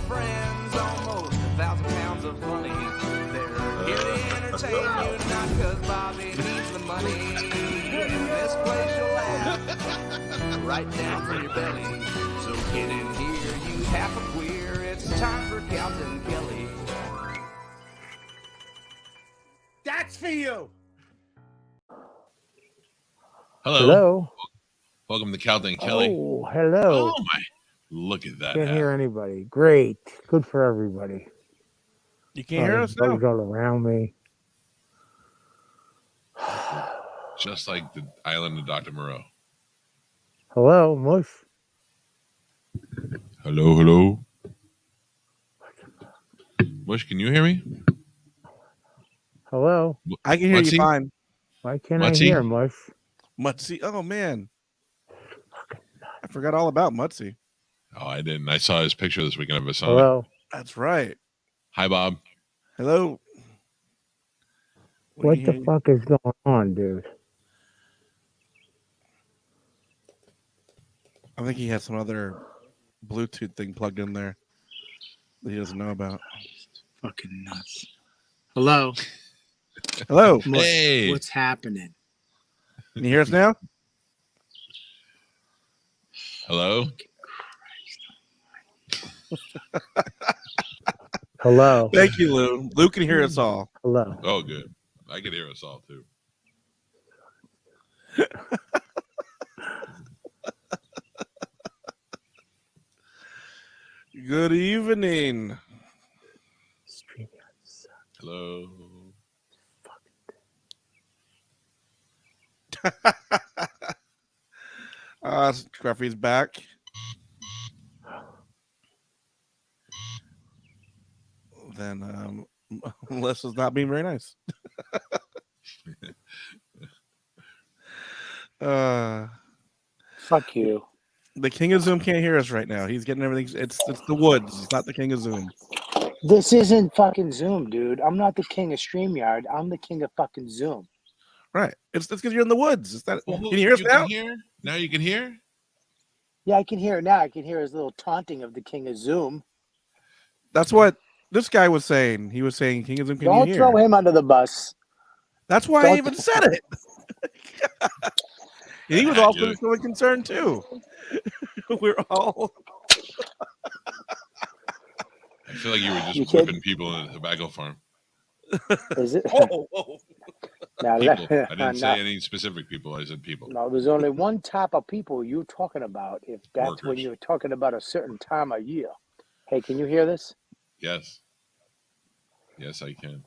friends, almost 1,000 pounds of funny. They're here to entertain you, not because Bobby needs the money. In this place you'll laugh right down from your belly. So get in here, you half a queer. It's time for Calta and Kelly. That's for you. Hello. Welcome to Calta and Kelly. Oh, hello. Oh my! Look at that. Can't hat. hear anybody. Great. Good for everybody. You can't hear us now? Bugs all around me. Just like the island of Dr. Moreau. Hello, Mush. Hello. Mush, can you hear me? Hello. I can hear Mutsy? you fine. Why can't Mutsy? I hear, Mush? Mutsy. Oh, man. I forgot all about Mutsy. Oh, I didn't. I saw his picture this weekend of his son. Hello. That's right. Hi, Bob. Hello. What the fuck is going on, dude? I think he has some other Bluetooth thing plugged in there that he doesn't know about. Fucking nuts. Hello. Hello. Hey. What's happening? Can you hear us now? Hello. Hello. Thank you, Lou. Lou can hear us all. Hello. Oh, good. I could hear us all, too. Good evening. Hello. Scruffy's back. Then Melissa's not being very nice. Fuck you. The King of Zoom can't hear us right now. He's getting everything. It's the woods. It's not the King of Zoom. This isn't fucking Zoom, dude. I'm not the king of StreamYard. I'm the king of fucking Zoom. Right. It's because you're in the woods. It's not, Well, can you hear us now? Now you can hear? Yeah, I can hear it now. I can hear his little taunting of the king of Zoom. That's what this guy was saying. He was saying, King of Zoom, can Don't you hear? throw him under the bus. That's why I even said it. And he was also feeling concerned too. We're all. I feel like you were just whipping people in a tobacco farm. Is it? Whoa. Now, People. I didn't say any specific people. I said people. No, there's only one type of people you're talking about. If that's Workers. when you're talking about a certain time of year. Hey, can you hear this? Yes. Yes, I can.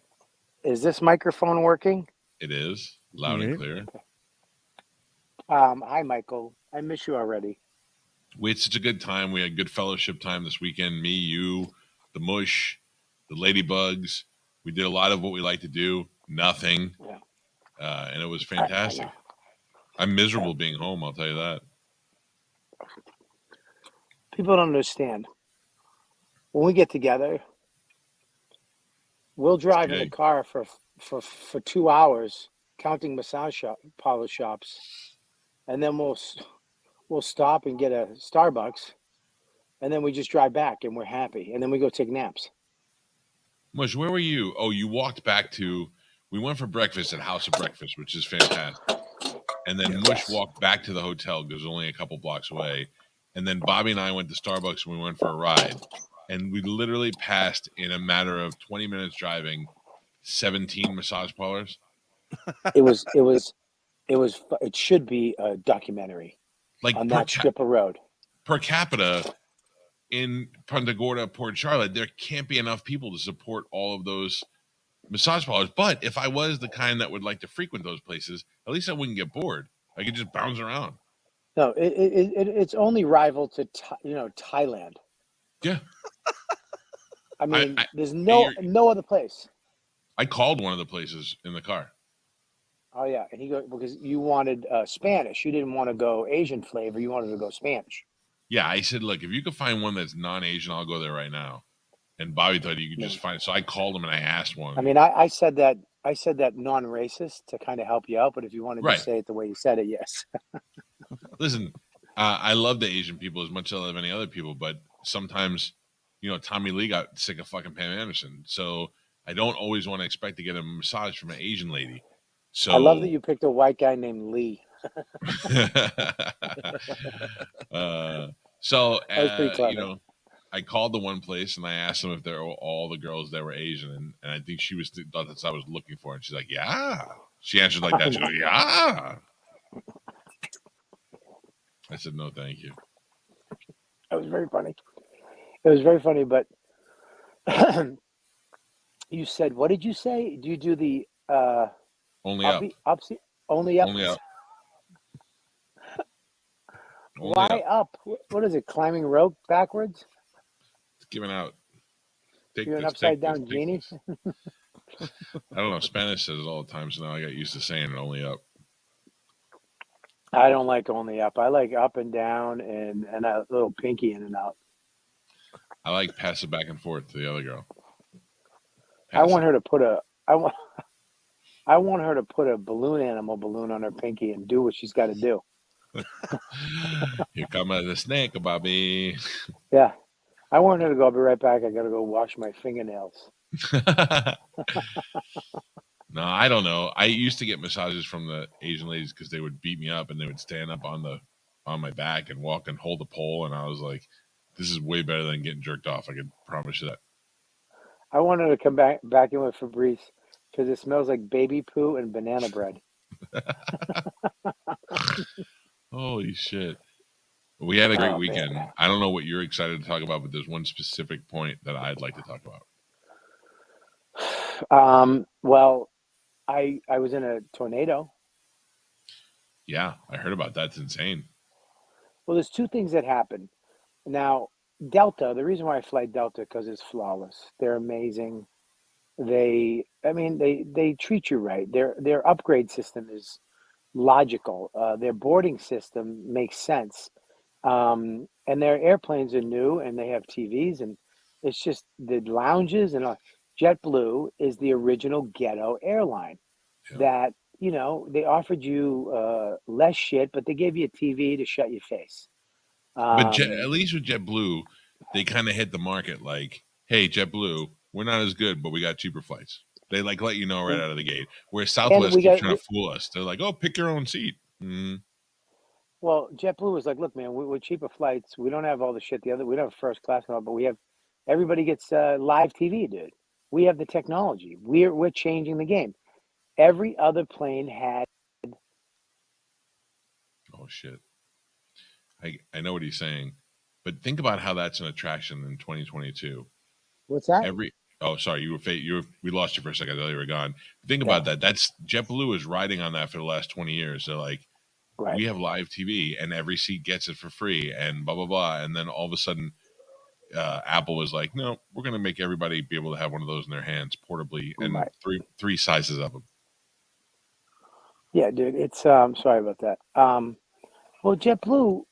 Is this microphone working? It is loud and clear. Okay. Hi, Michael. I miss you already. We had such a good time. We had good fellowship time this weekend. Me, you, the Mush, the Ladybugs. We did a lot of what we like to do. Nothing. Yeah. And it was fantastic. I'm miserable being home, I'll tell you that. People don't understand. When we get together, we'll drive in the car for 2 hours, counting parlor shops, and then we'll stop and get a Starbucks, and then we just drive back, and we're happy, and then we go take naps. Mush, where were you? Oh, you walked back to. We went for breakfast at House of Breakfast, which is fantastic. And then Mush walked back to the hotel because it was only a couple blocks away. And then Bobby and I went to Starbucks and we went for a ride. And we literally passed, in a matter of 20 minutes driving, 17 massage parlors. It should be a documentary, like on that strip of road. Per capita in Punta Gorda, Port Charlotte, there can't be enough people to support all of those massage parlors. But if I was the kind that would like to frequent those places, at least I wouldn't get bored. I could just bounce around. No, it's only rival to Thailand. Yeah. I mean, there's no other place. I called one of the places in the car. Oh yeah, and he goes because you wanted Spanish. You didn't want to go Asian flavor. You wanted to go Spanish. Yeah, I said, look, if you could find one that's non-Asian, I'll go there right now. And Bobby thought you could just find. So I called him and I asked one. I mean, I said that non-racist to kind of help you out, but if you wanted to say it the way you said it, yes. Listen, I love the Asian people as much as I love any other people, but sometimes Tommy Lee got sick of fucking Pam Anderson. So I don't always want to expect to get a massage from an Asian lady. So I love that you picked a white guy named Lee. So That was pretty clever. I called the one place and I asked them if they're all the girls there were Asian, and I think she thought that's what I was looking for, and she's like, yeah. She answered like that. She goes, yeah. I said, no, thank you. It was very funny. It was very funny, but you said, what did you say? Do you do the Only up. only up? Only up. Only Why up? What is it? Climbing rope backwards? It's giving out. You're an upside down genie? I don't know. Spanish says it all the time, so now I got used to saying it only up. I don't like only up. I like up and down and a little pinky in and out. I like pass it back and forth to the other girl. I want her to put a balloon on her pinky and do what she's got to do. Here comes the snake, Bobby. Yeah. I want her to go, I'll be right back. I got to go wash my fingernails. No, I don't know. I used to get massages from the Asian ladies because they would beat me up and they would stand up on my back and walk and hold the pole. And I was like, this is way better than getting jerked off. I can promise you that. I want her to come back in with Febreze because it smells like baby poo and banana bread. Holy shit. We had a great weekend. Man. I don't know what you're excited to talk about, but there's one specific point that I'd like to talk about. Well, I was in a tornado. Yeah, I heard about that. It's insane. Well, there's two things that happen. Now, Delta, the reason why I fly Delta because it's flawless. They're amazing. They treat you right. Their upgrade system is logical. Their boarding system makes sense. And their airplanes are new and they have TVs and it's just the lounges and JetBlue is the original ghetto airline that, they offered you less shit, but they gave you a TV to shut your face. But at least with JetBlue, they kind of hit the market like, hey, JetBlue, we're not as good, but we got cheaper flights. They let you know right out of the gate. Whereas Southwest keeps trying to fool us. They're like, oh, pick your own seat. Mm-hmm. Well, JetBlue was like, look, man, we're cheaper flights. We don't have all the shit we don't have first class and all, but everybody gets live TV, dude. We have the technology. We're changing the game. Every other plane had. Oh shit! I know what he's saying, but think about how that's an attraction in 2022. What's that? Oh, sorry, we lost you for a second. I thought you were gone. Think about that. That's JetBlue is riding on that for the last 20 years. They're like, we have live TV, and every seat gets it for free, and blah blah blah. And then all of a sudden, Apple was like, no, we're going to make everybody be able to have one of those in their hands portably, and three sizes of them. Yeah, dude, it's sorry about that. Well, JetBlue,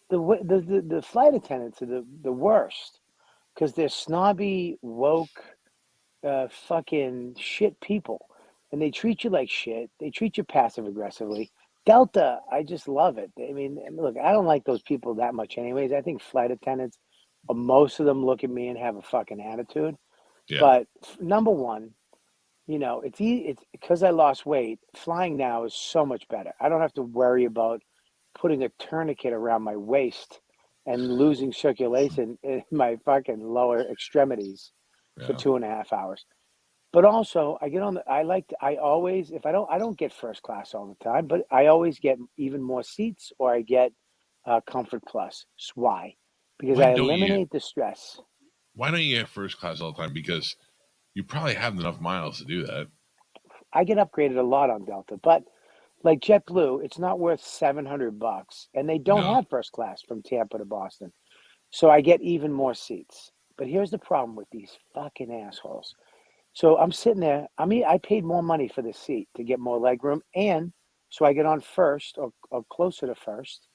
the flight attendants are the worst because they're snobby, woke, fucking shit people, and they treat you like shit. They treat you passive aggressively. Delta, I just love it. I mean, look, I don't like those people that much, anyways. I think flight attendants, most of them look at me and have a fucking attitude. Yeah. But number one. It's because I lost weight. Flying now is so much better. I don't have to worry about putting a tourniquet around my waist and losing circulation in my fucking lower extremities for 2.5 hours. But also, I get on I don't get first class all the time, but I always get even more seats or I get Comfort Plus. Why? Because I eliminate the stress. Why don't you get first class all the time? Because you probably have enough miles to do that. I get upgraded a lot on Delta, but like JetBlue, it's not worth $700, and they don't have first class from Tampa to Boston. So I get even more seats. But here's the problem with these fucking assholes. So I'm sitting there. I mean, I paid more money for the seat to get more leg room, and so I get on first or closer to first,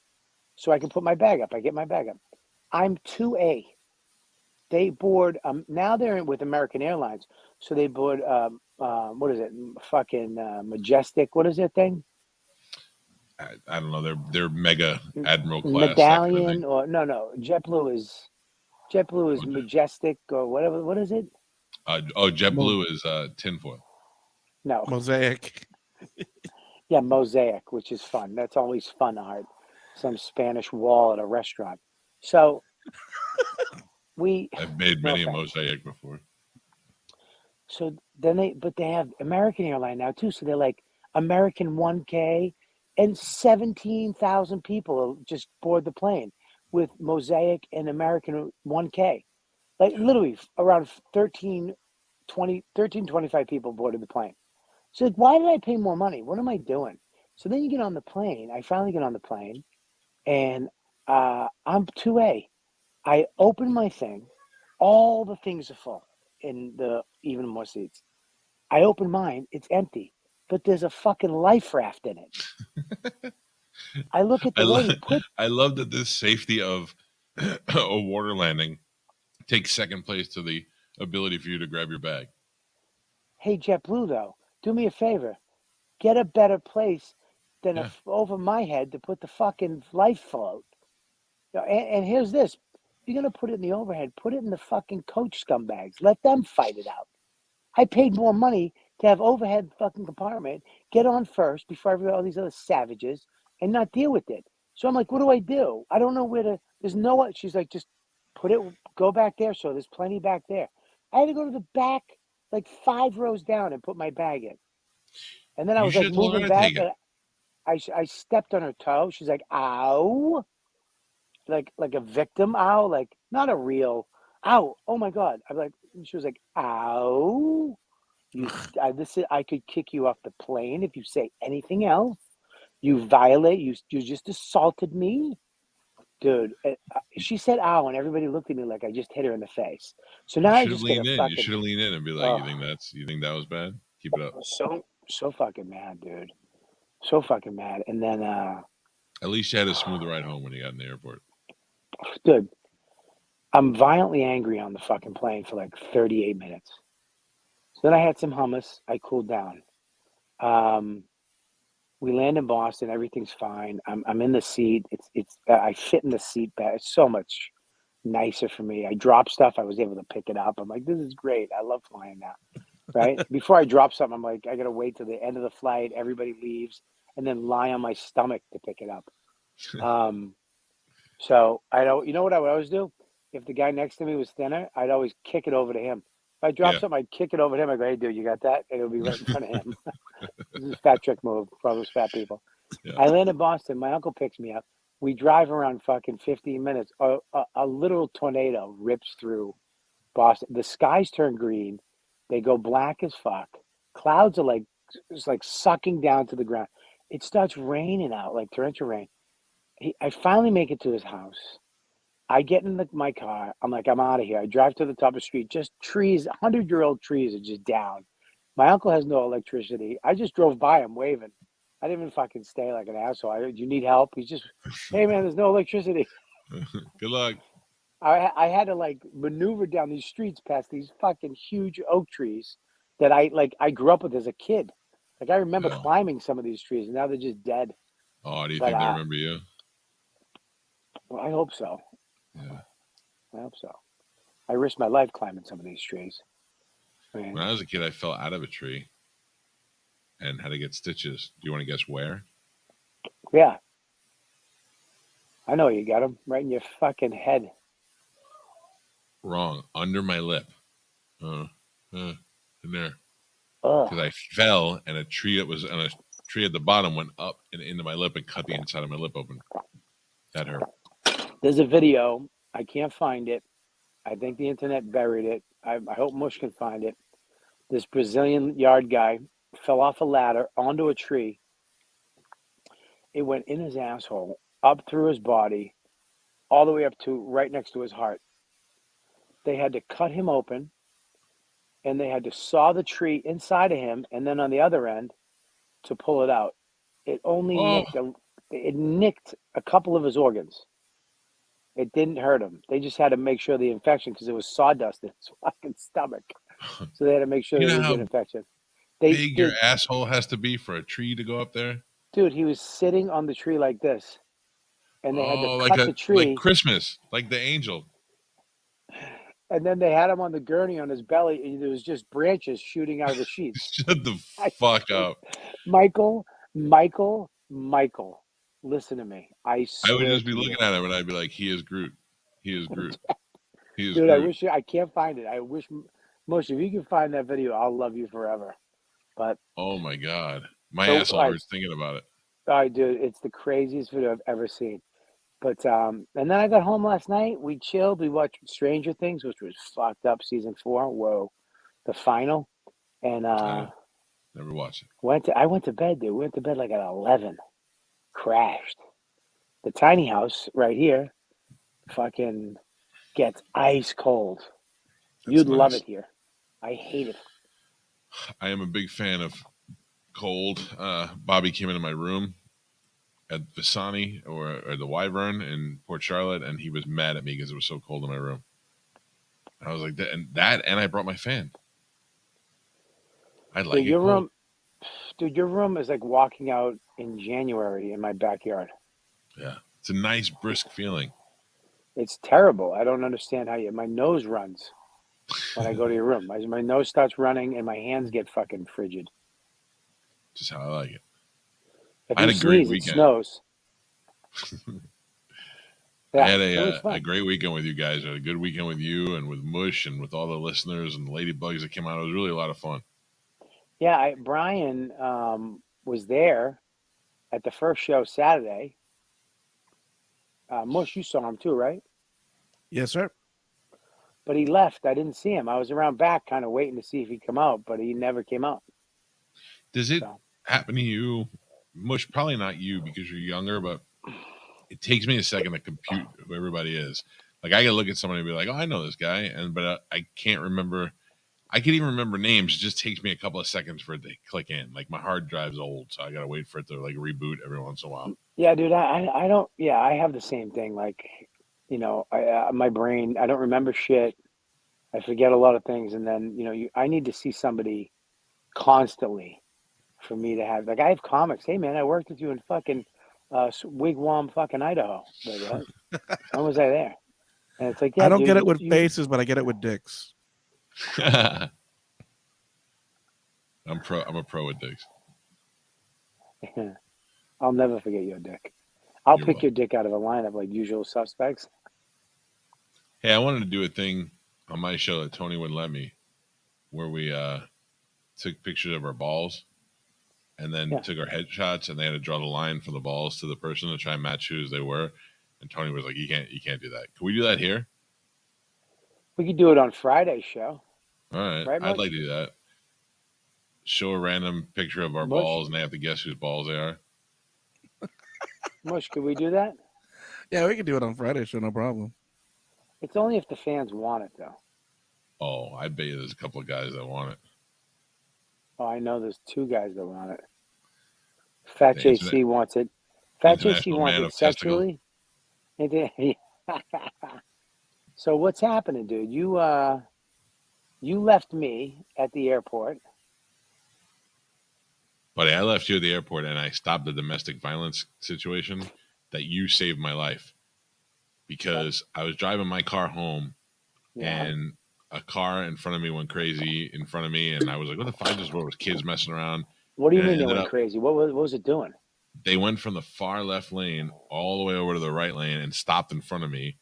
so I can put my bag up. I get my bag up. I'm 2A. They board, now they're with American Airlines. So they board, what is it? Fucking Majestic. What is that thing? I don't know. They're mega Admiral class. Medallion or no. JetBlue is, JetBlue is Majestic or whatever. What is it? JetBlue is tinfoil. No. Mosaic. Yeah, Mosaic, which is fun. That's always fun art. Some Spanish wall at a restaurant. So I've made many a offense. mosaic before. So then they have American airline now too. So they're like American 1K, and 17,000 people just board the plane with Mosaic and American 1K. Like literally around 25 people boarded the plane. So like, why did I pay more money? What am I doing? So then you get on the plane. I finally get on the plane, and I'm 2A. I open my thing. All the things are full in the even more seats. I open mine. It's empty, but there's a fucking life raft in it. I look at the lady. I love that this safety of a water landing takes second place to the ability for you to grab your bag. Hey, JetBlue, though, do me a favor. Get a better place than over my head to put the fucking life float. And here's this. If you're going to put it in the overhead, put it in the fucking coach scumbags. Let them fight it out. I paid more money to have overhead fucking compartment, get on first before all these other savages, and not deal with it. So I'm like, what do? I don't know where to, there's no one. She's like, just go back there. So there's plenty back there. I had to go to the back, like 5 rows down, and put my bag in. And then I was like moving back, and I stepped on her toe. She's like, ow. Like a victim, ow. Like, not a real, ow. Oh my God. I'm like, she was like, ow. I could kick you off the plane if you say anything else. You violate. You just assaulted me, dude. She said "ow," and everybody looked at me like I just hit her in the face. So now I just get a fucking. You should have leaned in and be like, "You think that was bad? Keep it up." So fucking mad, dude. So fucking mad. And then at least you had a smooth ride home when you got in the airport. Dude, I'm violently angry on the fucking plane for like 38 minutes. So then I had some hummus. I cooled down. We land in Boston. Everything's fine. I'm in the seat. I fit in the seat back. It's so much nicer for me. I drop stuff. I was able to pick it up. I'm like, this is great. I love flying now. Right? Before I drop something, I'm like, I got to wait till the end of the flight. Everybody leaves and then lie on my stomach to pick it up. So I don't, you know what I would always do? If the guy next to me was thinner, I'd always kick it over to him. If I drop something, I'd kick it over to him. I go, hey, dude, you got that? And it'll be right in front of him. This is a fat trick move for all those fat people. Yeah. I land in Boston. My uncle picks me up. We drive around fucking 15 minutes. A literal tornado rips through Boston. The skies turn green. They go black as fuck. Clouds are it's like sucking down to the ground. It starts raining out, like torrential rain. I finally make it to his house. I get in my car. I'm like, I'm out of here. I drive to the top of the street. Just trees, 100-year-old trees are just down. My uncle has no electricity. I just drove by him waving. I didn't even fucking stay like an asshole. Do you need help? He's just, hey, man, there's no electricity. Good luck. I had to like maneuver down these streets past these fucking huge oak trees that I grew up with as a kid. Like I remember climbing some of these trees, and now they're just dead. Oh, do you think they remember you? Well, I hope so. Yeah. I hope so. I risked my life climbing some of these trees. When I was a kid, I fell out of a tree and had to get stitches. Do you want to guess where? Yeah. I know you got them right in your fucking head. Wrong. Under my lip. In there. Because I fell and a tree that was on a tree at the bottom went up and into my lip and cut the inside of my lip open. That hurt. There's a video. I can't find it. I think the internet buried it. I hope Mush can find it. This Brazilian yard guy fell off a ladder onto a tree. It went in his asshole, up through his body, all the way up to right next to his heart. They had to cut him open, and they had to saw the tree inside of him, and then on the other end to pull it out. It only nicked a couple of his organs. It didn't hurt him. They just had to make sure the infection, because it was sawdust in his fucking stomach. So they had to make sure there was an infection. Big your asshole has to be for a tree to go up there? Dude, he was sitting on the tree like this. And they had to cut the tree. Like Christmas, like the angel. And then they had him on the gurney on his belly, and there was just branches shooting out of the sheets. Shut the I fuck up. Michael, listen to me. I I would swear just be to looking you, at him and I'd be like, he is Groot. He is Groot. He is dude. I Groot. wish I can't find it. I wish, Moshe, if you can find that video, I'll love you forever. But Oh my God. My so, asshole hurts thinking about it. dude, it's the craziest video I've ever seen. But and then I got home last night. We chilled. We watched Stranger Things, which was fucked up. Season 4. Whoa, the final. And Never watched it. I went to bed, dude. We went to bed like at 11. Crashed. The tiny house right here, fucking gets ice cold. That's You'd love nice. it here. I hate it. I am a big fan of cold. Bobby came into my room at Visani or the Wyvern in Port Charlotte, and he was mad at me because it was so cold in my room. I was like, and I brought my fan. I like Dude, it your cold. room, dude, your room is like walking out in January in my backyard. Yeah, it's a nice brisk feeling. It's terrible. I don't understand how my nose runs when I go to your room. My nose starts running and my hands get fucking frigid. Just how I like it. If I had you a great sneeze, it weekend. snows. I had it was a fun. great weekend with you guys. I had a good weekend with you and with Mush and with all the listeners and the ladybugs that came out. It was really a lot of fun. Yeah, Brian was there at the first show Saturday. Mush, you saw him too, right? Yes, sir. But he left. I didn't see him. I was around back kind of waiting to see if he'd come out, but he never came out. Does it So, happen to you, Mush? Probably not you because you're younger, but it takes me a second to compute who everybody is. Like I gotta look at somebody and be like, "Oh, I know this guy," but I can't remember. I can even remember names. It just takes me a couple of seconds for it to click in. Like my hard drive's old, so I gotta wait for it to like reboot every once in a while. yeah, dude, I don't, yeah, I have the same thing. Like, my brain, I don't remember shit. I forget a lot of things. And then, I need to see somebody constantly for me to have, like, I have comics. Hey, man, I worked with you in fucking Wigwam, fucking Idaho. Like, what? When was I there? And it's like, I yeah, don't get dude, it with faces, but I get it with dicks. I'm a pro at dicks. I'll never forget your dick. I'll You're pick welcome. your dick out of a lineup like Usual Suspects. Hey, I wanted to do a thing on my show that Tony wouldn't let me, where we took pictures of our balls and then Yeah. took our headshots, and they had to draw the line from the balls to the person to try and match who they were. And Tony was like, you can't do that. Can we do that here?" We could do it on Friday's show. All right, Right, I'd Mush? like to do that. Show a random picture of our Mush? balls, and they have to guess whose balls they are. Mush, could we do that? Yeah, we can do it on Friday show, no problem. It's only if the fans want it, though. Oh, I bet you there's a couple of guys that want it. Oh, I know there's 2 guys that want it. Fat The JC wants it. Fat JC International wants Man it of Testicle. sexually. So what's happening, dude? You left me at the airport. Buddy, I left you at the airport, and I stopped the domestic violence situation that you saved my life because I was driving my car home, Yeah. and a car in front of me went crazy in front of me, and I was like, what the fuck? I just thought it was kids messing around. What do you And it mean they ended went up- crazy? What was it doing? They went from the far left lane all the way over to the right lane and stopped in front of me,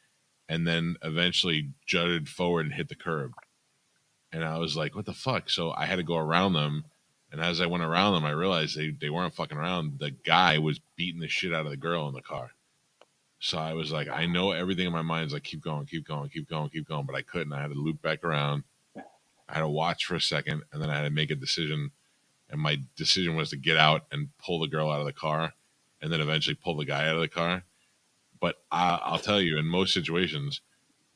and then eventually jutted forward and hit the curb. And I was like, what the fuck? So I had to go around them. And as I went around them, I realized they weren't fucking around. The guy was beating the shit out of the girl in the car. So I was like, I know everything in my mind is like, keep going, keep going, keep going, keep going. But I couldn't. I had to loop back around. I had to watch for a second, and then I had to make a decision. And my decision was to get out and pull the girl out of the car, and then eventually pull the guy out of the car. But I'll tell you, in most situations,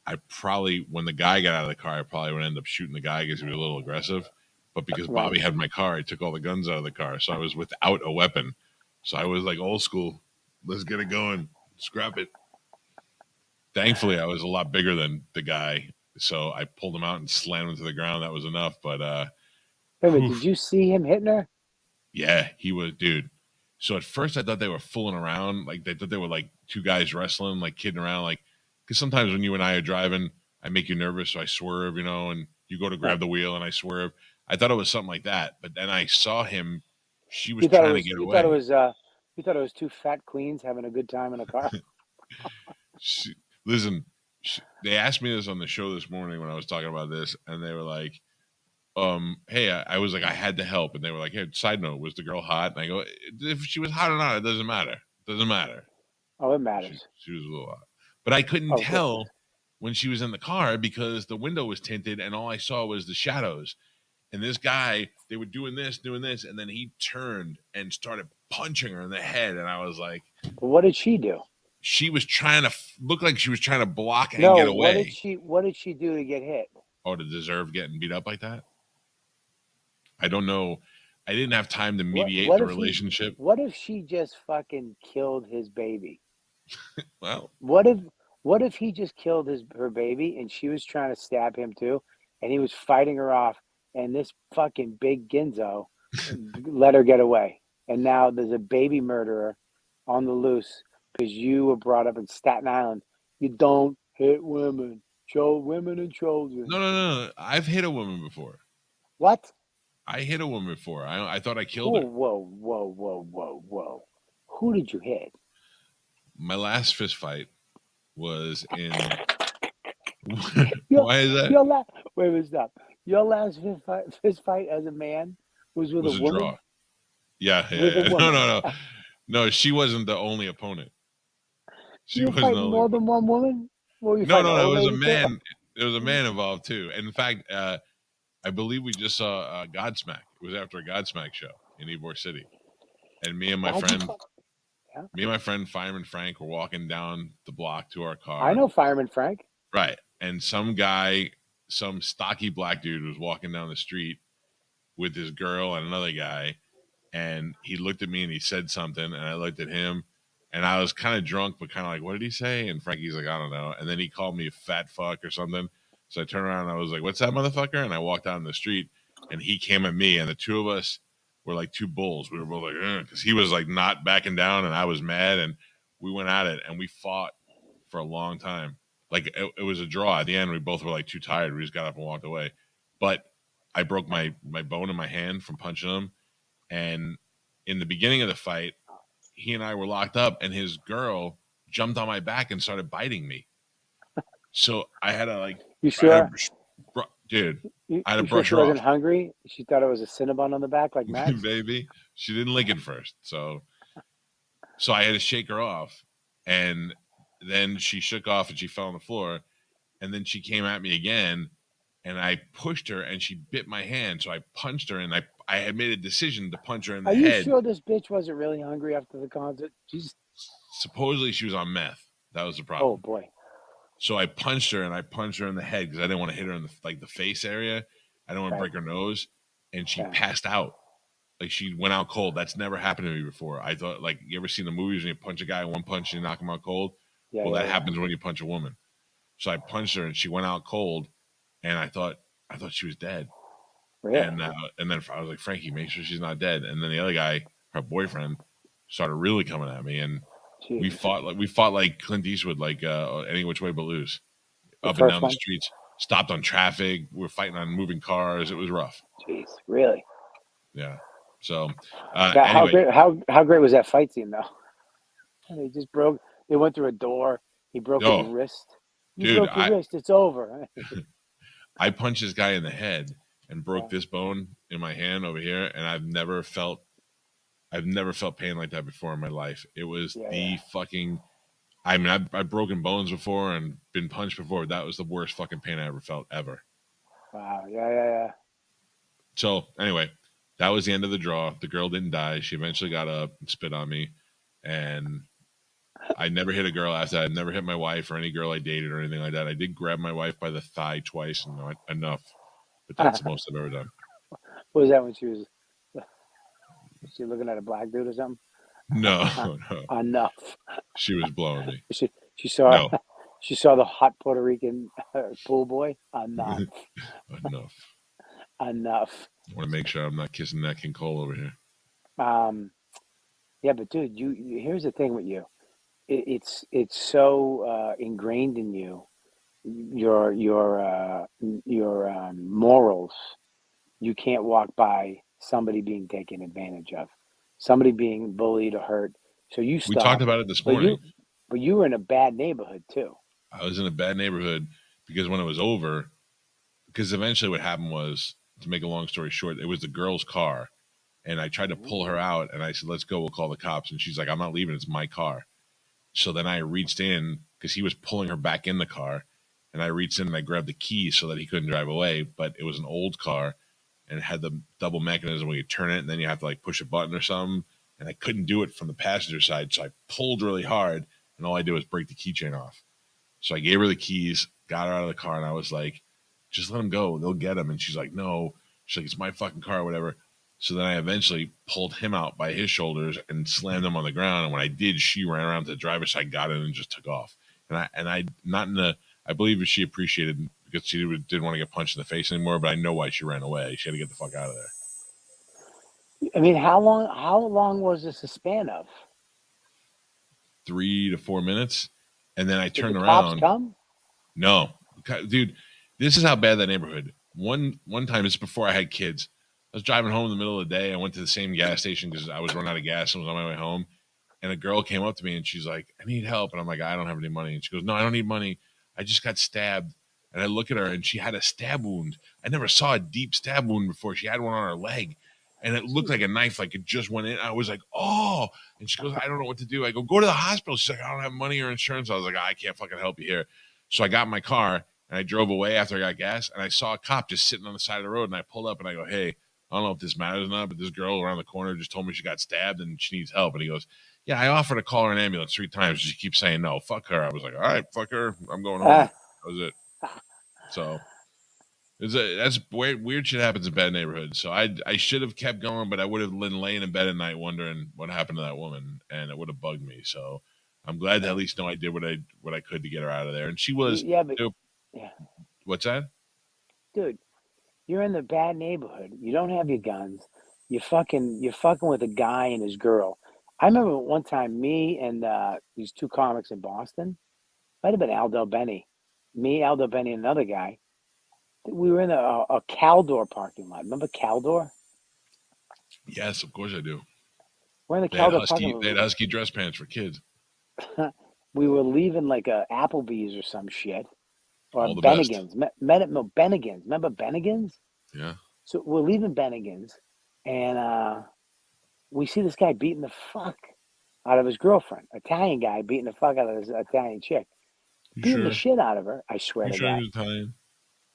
when the guy got out of the car, I probably would end up shooting the guy because he was a little aggressive. But because Right. Bobby had my car, I took all the guns out of the car. So I was without a weapon. So I was like old school. Let's get it going. Scrap it. Thankfully, I was a lot bigger than the guy. So I pulled him out and slammed him to the ground. That was enough. But Wait a minute, did you see him hitting her? yeah, he was, dude. So at first I thought they were fooling around. Like they thought they were like 2 guys wrestling, like kidding around. Like, because sometimes when you and I are driving, I make you nervous, so I swerve, and you go to grab the wheel and I swerve. I thought it was something like that, but then I saw him. She was You thought it trying to was get you thought it away. was you thought it was two fat queens having a good time in a car. She, listen, they asked me this on the show this morning when I was talking about this, and they were like, hey, I was like, I had to help, and they were like, hey, side note, was the girl hot? And I go, if she was hot or not, it doesn't matter. It doesn't matter. Oh, it She, matters. she was a little hot, but I couldn't Oh, good. tell when she was in the car because the window was tinted, and all I saw was the shadows. And this guy, they were doing this, and then he turned and started punching her in the head, and I was like, But what did she do? she was trying to look like she was trying to block and No, get away. what did she do to get hit? Oh, to deserve getting beat up like that? I don't know. I didn't have time to mediate What the if relationship. what if she just fucking killed his baby? Well, What if he just killed her baby and she was trying to stab him too, and he was fighting her off, and this fucking big Ginzo let her get away, and now there's a baby murderer on the loose because you were brought up in Staten Island. You don't hit women, women and children. no. I've hit a woman before. What? I hit a woman before. I thought I killed Whoa, her. whoa. Who did you hit? My last fist fight was in. Your, Why is that? wait a minute, stop. Your last fist fight as a man was with Was a a woman? draw. Yeah. With a woman. No, she wasn't the only opponent. She You wasn't the fighting only more than opponent. one woman? What were you No, fighting, no, an no. old It was a lady too? man. There was a man involved too. And in fact, I believe we just saw Godsmack. It was after a Godsmack show in Ybor City, and me and my Why'd you friend, fuck? Yeah. Fireman Frank, were walking down the block to our I car. know Fireman Frank. Right, and some guy, some stocky black dude, was walking down the street with his girl and another guy, and he looked at me and he said something, and I looked at him, and I was kind of drunk, but kind of like, what did he say? And Frankie's like, I don't know. And then he called me a fat fuck or something. So I turned around and I was like, what's that motherfucker? And I walked down the street and he came at me, and the two of us were like two bulls. We were both like, because he was like not backing down and I was mad, and we went at it and we fought for a long time. Like it was a draw. At the end, we both were like too tired. We just got up and walked away. But I broke my bone in my hand from punching him. And in the beginning of the fight, he and I were locked up, and his girl jumped on my back and started biting me. So I had to You sure? Dude, You I had to sure brush she her wasn't off. hungry? She thought it was a Cinnabon on the back like Max? Baby, she didn't lick it first. So I had to shake her off, and then she shook off and she fell on the floor, and then she came at me again, and I pushed her and she bit my hand. So I punched her, and I had made a decision to punch her in the Are you head. sure this bitch wasn't really hungry after the concert? She's... Supposedly she was on meth. That was the problem. Oh boy. So I punched her, and I punched her in the head because I didn't want to hit her in the face area. I didn't want to break her nose, and she passed out. Like she went out cold. That's never happened to me before. I thought, like, you ever seen the movies when you punch a guy in one punch and you knock him out cold? That happens when you punch a woman. So I punched her and she went out cold, and I thought she was dead. Really? And then I was like, Frankie, make sure she's not dead. And then the other guy, her boyfriend, started really coming at me, and Jeez. we fought like Clint Eastwood, like any which way but loose, up and down the streets. Stopped on traffic. We were fighting on moving cars. It was rough. Jeez, really? Yeah. So anyway. How great was that fight scene though? They just broke. They went through a door. He broke his wrist. You broke your wrist. It's over. I punched this guy in the head and broke this bone in my hand over here, and I've never felt pain like that before in my life. It was fucking. I mean, I've broken bones before and been punched before. That was the worst fucking pain I ever felt ever. Wow. Yeah. So anyway, that was the end of the draw. The girl didn't die. She eventually got up and spit on me, and I never hit a girl after that. I never hit my wife or any girl I dated or anything like that. I did grab my wife by the thigh twice, and enough. But that's the most I've ever done. What was that when she was looking at a black dude or something? No. Enough. She was blowing me. She saw she saw the hot Puerto Rican pool boy. Enough. Enough. I want to make sure I'm not kissing that King Cole over here. Yeah, but dude, you here's the thing with you. It's so ingrained in you your morals. You can't walk by somebody being taken advantage of, somebody being bullied or hurt. So you We talked stop. about it this But morning. you were in a bad neighborhood too. I was in a bad neighborhood because when it was over, because eventually what happened was, to make a long story short, it was the girl's car. And I tried to pull her out and I said, let's go, we'll call the cops. And she's like, I'm not leaving, it's my car. So then I reached in because he was pulling her back in the car. And I reached in and I grabbed the key so that he couldn't drive away. But it was an old car and it had the double mechanism where you turn it and then you have to like push a button or something. And I couldn't do it from the passenger side. So I pulled really hard and all I did was break the keychain off. So I gave her the keys, got her out of the car, and I was like, just let him go. They'll get him. And she's like, no. She's like, it's my fucking car, whatever. So then I eventually pulled him out by his shoulders and slammed him on the ground. And when I did, she ran around to the driver's side, got in, and just took off. And I not in the, I believe she appreciated because she didn't want to get punched in the face anymore. But I know why she ran away. She had to get the fuck out of there. I mean, how long was this a span of? 3 to 4 minutes. And then I Did turned the around. cops come? No, dude, this is how bad that neighborhood. One time, it's before I had kids. I was driving home in the middle of the day. I went to the same gas station because I was running out of gas and was on my way home. And a girl came up to me and she's like, I need help. And I'm like, I don't have any money. And she goes, no, I don't need money. I just got stabbed. And I look at her and she had a stab wound. I never saw a deep stab wound before. She had one on her leg. And it looked like a knife, like it just went in. I was like, oh. And she goes, I don't know what to do. I go to the hospital. She's like, I don't have money or insurance. I was like, I can't fucking help you here. So I got in my car and I drove away after I got gas. And I saw a cop just sitting on the side of the road. And I pulled up and I go, hey, I don't know if this matters or not, but this girl around the corner just told me she got stabbed and she needs help. And he goes, yeah, I offered to call her an ambulance 3 times. She keeps saying no. Fuck her. I was like, all right, fuck her. I'm going home. That was it. So that's weird shit happens in bad neighborhoods. So I should have kept going, but I would have been laying in bed at night wondering what happened to that woman, and it would have bugged me. So I'm glad to at least know I did what I could to get her out of there. And she was, Yeah, but yeah. What's that? Dude, you're in the bad neighborhood. You don't have your guns. You're fucking with a guy and his girl. I remember one time me and these 2 comics in Boston, might have been Aldo Benny, me, Aldo Benny, and another guy. We were in a Caldor parking lot. Remember Caldor? Yes, of course I do. We're in the They had Caldor parking lot. They had husky dress pants for kids. We were leaving like a Applebee's or some shit. Or All the Bennigan's. Met at Bennigan's. Remember Bennigan's? Yeah. So we're leaving Bennigan's, and we see this guy beating the fuck out of his girlfriend. Italian guy beating the fuck out of his Italian chick. Beating the shit out of her, I swear to God. He was Italian?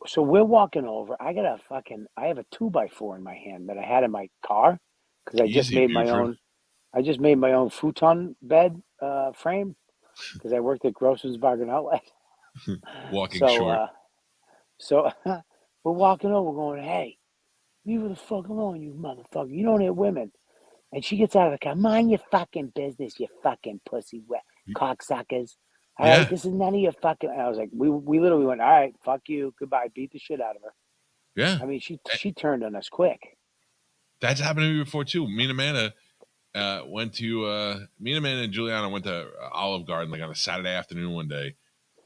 So we're walking over. I have a 2x4 in my hand that I had in my car because I just made my own futon bed frame because I worked at Grossman's Bargain Outlet. Walking short. So we're walking over going, hey, leave her the fuck alone, you motherfucker. You don't hit women. And she gets out of the car. Mind your fucking business, you fucking pussy wet cocksuckers. All right, this is none of your fucking. And I was like, we literally went, all right, fuck you, goodbye, beat the shit out of her. Yeah. I mean, she turned on us quick. That's happened to me before too. Me and Amanda and Juliana went to Olive Garden like on a Saturday afternoon one day.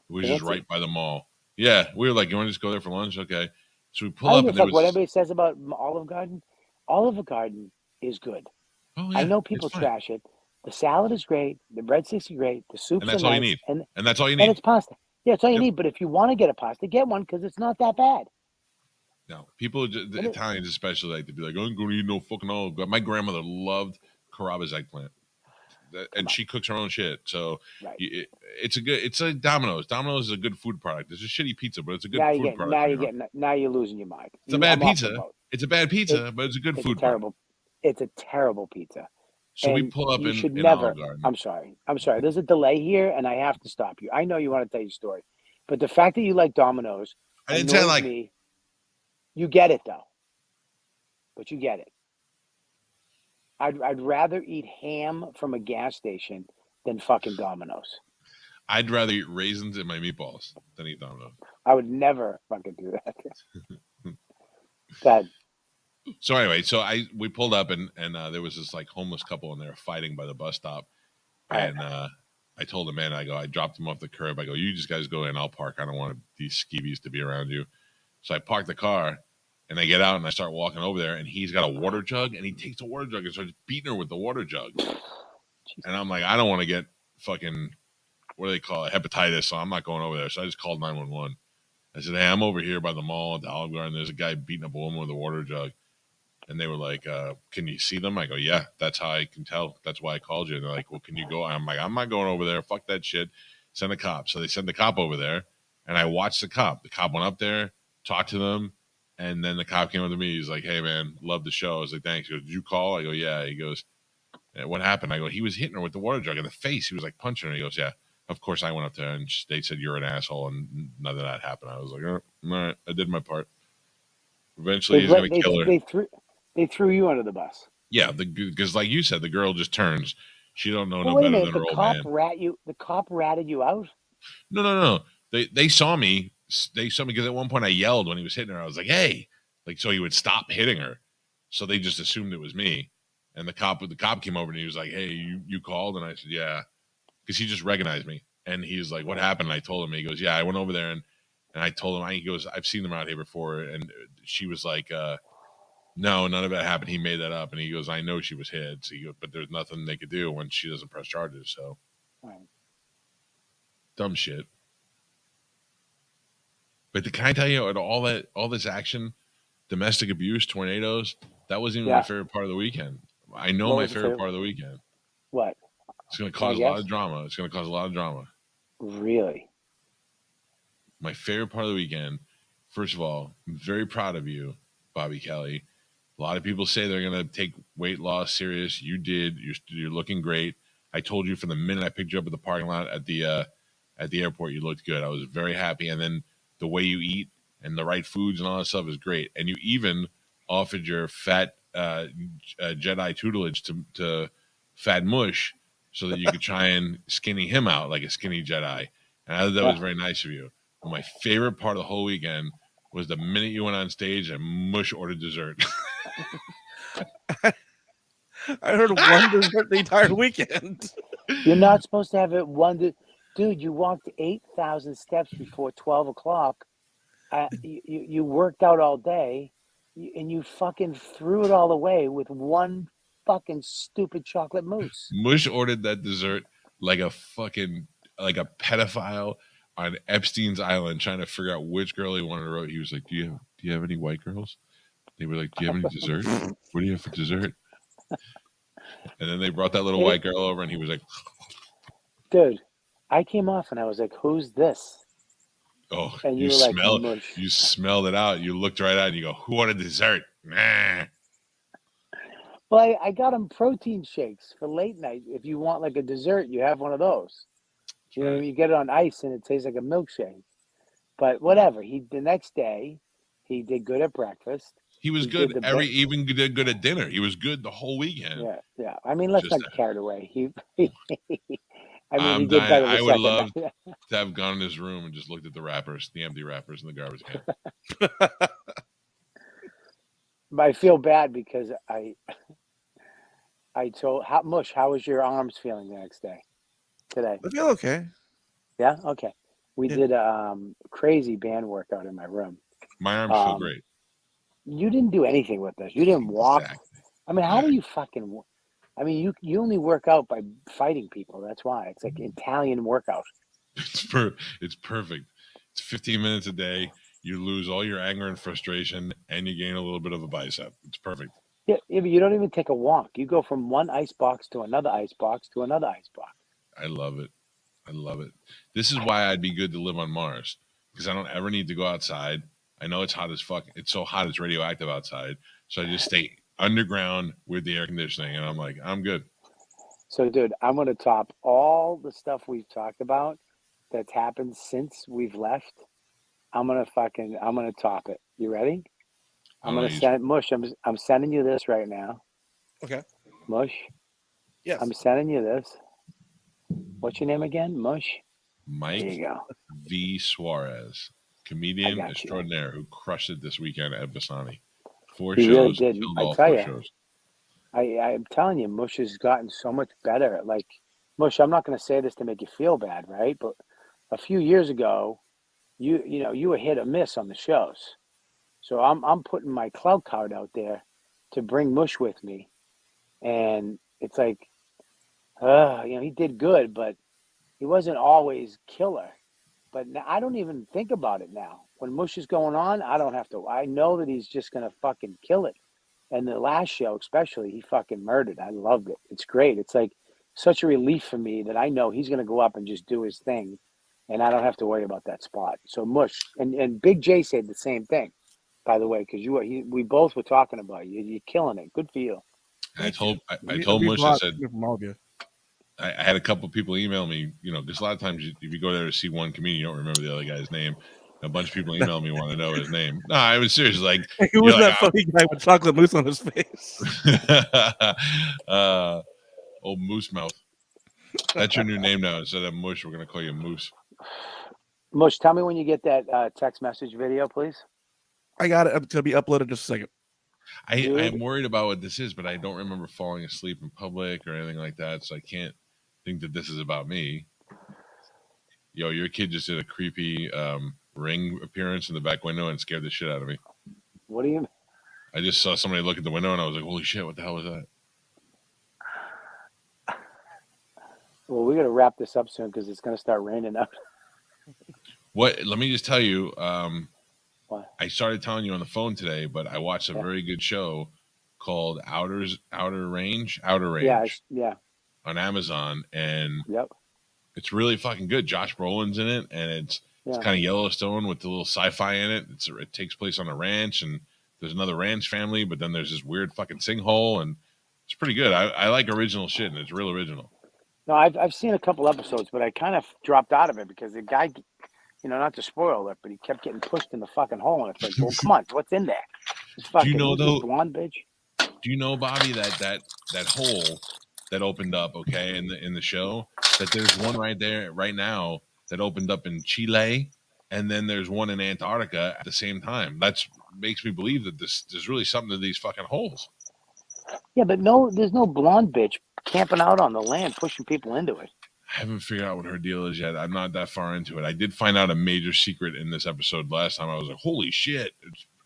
It was just right by the mall. Yeah, we were like, you want to just go there for lunch? Okay. So we pull up and there was what everybody says about Olive Garden. Olive Garden is good. Oh, yeah, I know people trash it. The salad is great. The breadsticks are great. The soups and that's are all nice, you need. And that's all you And need. it's pasta. Yeah, it's all you need. But if you want to get a pasta, get one because it's not that bad. No, people, the Italians especially, like to be like, I ain't going to eat no fucking Olive Garden. My grandmother loved Carrabba's eggplant. And she cooks her own shit. So it's a Domino's. Domino's is a good food product. It's a shitty pizza, but it's a good food product. Now you're losing your mind. It's a bad pizza. It's a bad pizza, but it's a good food product. It's a terrible pizza. So we pull up in Olive Garden. I'm sorry. There's a delay here, and I have to stop you. I know you want to tell your story, but the fact that you like Domino's, I didn't say like me. You get it though, but you get it. I'd rather eat ham from a gas station than fucking Domino's. I'd rather eat raisins in my meatballs than eat Domino's. I would never fucking do that. God. So anyway, we pulled up and there was this like homeless couple and they were fighting by the bus stop, and I told the man, I dropped him off the curb. I go, you just guys go in. I'll park. I don't want these skeevies to be around you. So I park the car, and I get out, and I start walking over there, and he's got a water jug, and he takes the water jug and starts beating her with the water jug. And I'm like, I don't want to get fucking, what do they call it, hepatitis, so I'm not going over there. So I just called 911. I said, hey, I'm over here by the mall at the Olive Garden. There's a guy beating up a woman with a water jug. And they were like, can you see them? I go, yeah, that's how I can tell. That's why I called you. And they're like, well, can you go? I'm like, I'm not going over there. Fuck that shit. Send a cop. So they send the cop over there, and I watched the cop. The cop went up there, talked to them, and then the cop came up to me. He's like, hey, man, love the show. I was like, thanks. He goes, did you call? I go, yeah. He goes, what happened? I go, he was hitting her with the water jug in the face. He was like punching her. He goes, yeah. Of course, I went up there, and they said, you're an asshole, and none of that happened. I was like, all right, I did my part. Eventually, he's going to kill her. They threw you under the bus. Yeah, because like you said, the girl just turns. She don't know Well, no better than her old man. The cop ratted you out? No. They saw me. They saw me because at one point I yelled when he was hitting her. I was like, hey. Like, so he would stop hitting her. So they just assumed it was me. And the cop came over and he was like, hey, you called? And I said, yeah. Because he just recognized me. And he was like, what happened? And I told him. He goes, yeah, I went over there and I told him. He goes, I've seen them out here before. And she was like, no, none of it happened. He made that up. And he goes, I know she was hit. So but there's nothing they could do when she doesn't press charges. So dumb shit. But can I tell you, all this action, domestic abuse, tornadoes, that wasn't even my favorite part of the weekend. I know my favorite part of the weekend. What? It's going to cause a lot of drama. It's going to cause a lot of drama. Really? My favorite part of the weekend, first of all, I'm very proud of you, Bobby Kelly. A lot of people say they're going to take weight loss serious. You did. You're looking great. I told you from the minute I picked you up at the parking lot at the airport, you looked good. I was very happy. And then the way you eat and the right foods and all that stuff is great. And you even offered your fat Jedi tutelage to Fat Mush so that you could try and skinny him out like a skinny Jedi. And I thought that was very nice of you. But my favorite part of the whole weekend was the minute you went on stage and Mush ordered dessert. I heard one dessert the entire weekend. You're not supposed to have it one. Dude, you walked 8,000 steps before 12 o'clock. You worked out all day, and you fucking threw it all away with one fucking stupid chocolate mousse. Mush ordered that dessert like a pedophile on Epstein's Island trying to figure out which girl he wanted to roast. He was like, do you have any white girls? They were like, do you have any dessert? What do you have for dessert? And then they brought that little white girl over and he was like, dude, I came off and I was like, who's this? Oh, and you smelled it out. You looked right at it and you go, who wanted dessert? Nah. Well, I got him protein shakes for late night. If you want like a dessert, you have one of those. You know, you get it on ice and it tastes like a milkshake. But whatever. The next day, he did good at breakfast. He was good. Even did good at dinner. He was good the whole weekend. Yeah. I mean, let's not get carried away. He did dying. better. I would love to have gone in his room and just looked at the empty wrappers in the garbage can. But I feel bad because I told Mush, how was your arms feeling the next day? Today? I feel okay. Yeah? Okay. We did a crazy band workout in my room. My arms feel great. You didn't do anything with this. You didn't walk. Exactly. I mean, how do you fucking... I mean, you only work out by fighting people. That's why. It's like Italian workout. It's perfect. It's 15 minutes a day. You lose all your anger and frustration, and you gain a little bit of a bicep. It's perfect. Yeah, but you don't even take a walk. You go from one ice box to another ice box to another ice box. I love it. This is why I'd be good to live on Mars, because I don't ever need to go outside. I know it's hot as fuck. It's so hot it's radioactive outside. So I just stay underground with the air conditioning, and I'm like, I'm good. So, dude, I'm going to top all the stuff we've talked about that's happened since we've left. I'm going to top it. You ready? I'm going to send Mush. I'm sending you this right now. Okay. Mush. Yes. I'm sending you this. What's your name again? Mush. Mike there you go. V. Suarez, comedian extraordinaire who crushed it this weekend at Bassani. 4 shows. Really did. I tell you, I'm telling you, Mush has gotten so much better. Like Mush, I'm not going to say this to make you feel bad, right? But a few years ago, you were hit or miss on the shows. So I'm putting my clout card out there to bring Mush with me, and it's like, he did good, but he wasn't always killer. But now, I don't even think about it now. When Mush is going on, I don't have to. I know that he's just gonna fucking kill it. And the last show, especially, he fucking murdered. I loved it. It's great. It's like such a relief for me that I know he's gonna go up and just do his thing, and I don't have to worry about that spot. So Mush and Big J said the same thing, by the way, because we both were talking about you. You're killing it. Good for you. And I It told means a Mush, I lot said, from all of you. I had a couple of people email me, because a lot of times if you go there to see one comedian, you don't remember the other guy's name. A bunch of people email me want to know his name. No, I was serious. Like, Who was that funny guy with chocolate mousse on his face? old Moose Mouth. That's your new name now. Instead of Mush, we're gonna call you Moose. Mush, tell me when you get that text message video, please. I got it. It's gonna be uploaded in just a second. I am worried about what this is, but I don't remember falling asleep in public or anything like that, so I can't think that this is about me. Yo, your kid just did a creepy ring appearance in the back window and scared the shit out of me. What do you mean? I just saw somebody look at the window and I was like, holy shit, what the hell was that? Well, we got to wrap this up soon because it's going to start raining out. What? Let me just tell you, What? I started telling you on the phone today, but I watched a very good show called Outer Range Yeah. on Amazon, and Yep. it's really fucking good. Josh Brolin's in it, and it's kind of Yellowstone with a little sci-fi in it. It takes place on a ranch, and there's another ranch family, but then there's this weird fucking sinkhole, and it's pretty good. I like original shit, and it's real original. No, I've seen a couple episodes, but I kind of dropped out of it because the guy, not to spoil it, but he kept getting pushed in the fucking hole, and it's like, well, come on, what's in there? This fucking, Do you know though, blonde bitch? Do you know, Bobby, that hole that opened up, okay, in the show, that there's one right there right now that opened up in Chile, and then there's one in Antarctica at the same time. That makes me believe that there's really something to these fucking holes. Yeah, but there's no blonde bitch camping out on the land, pushing people into it. I haven't figured out what her deal is yet. I'm not that far into it. I did find out a major secret in this episode last time. I was like, holy shit,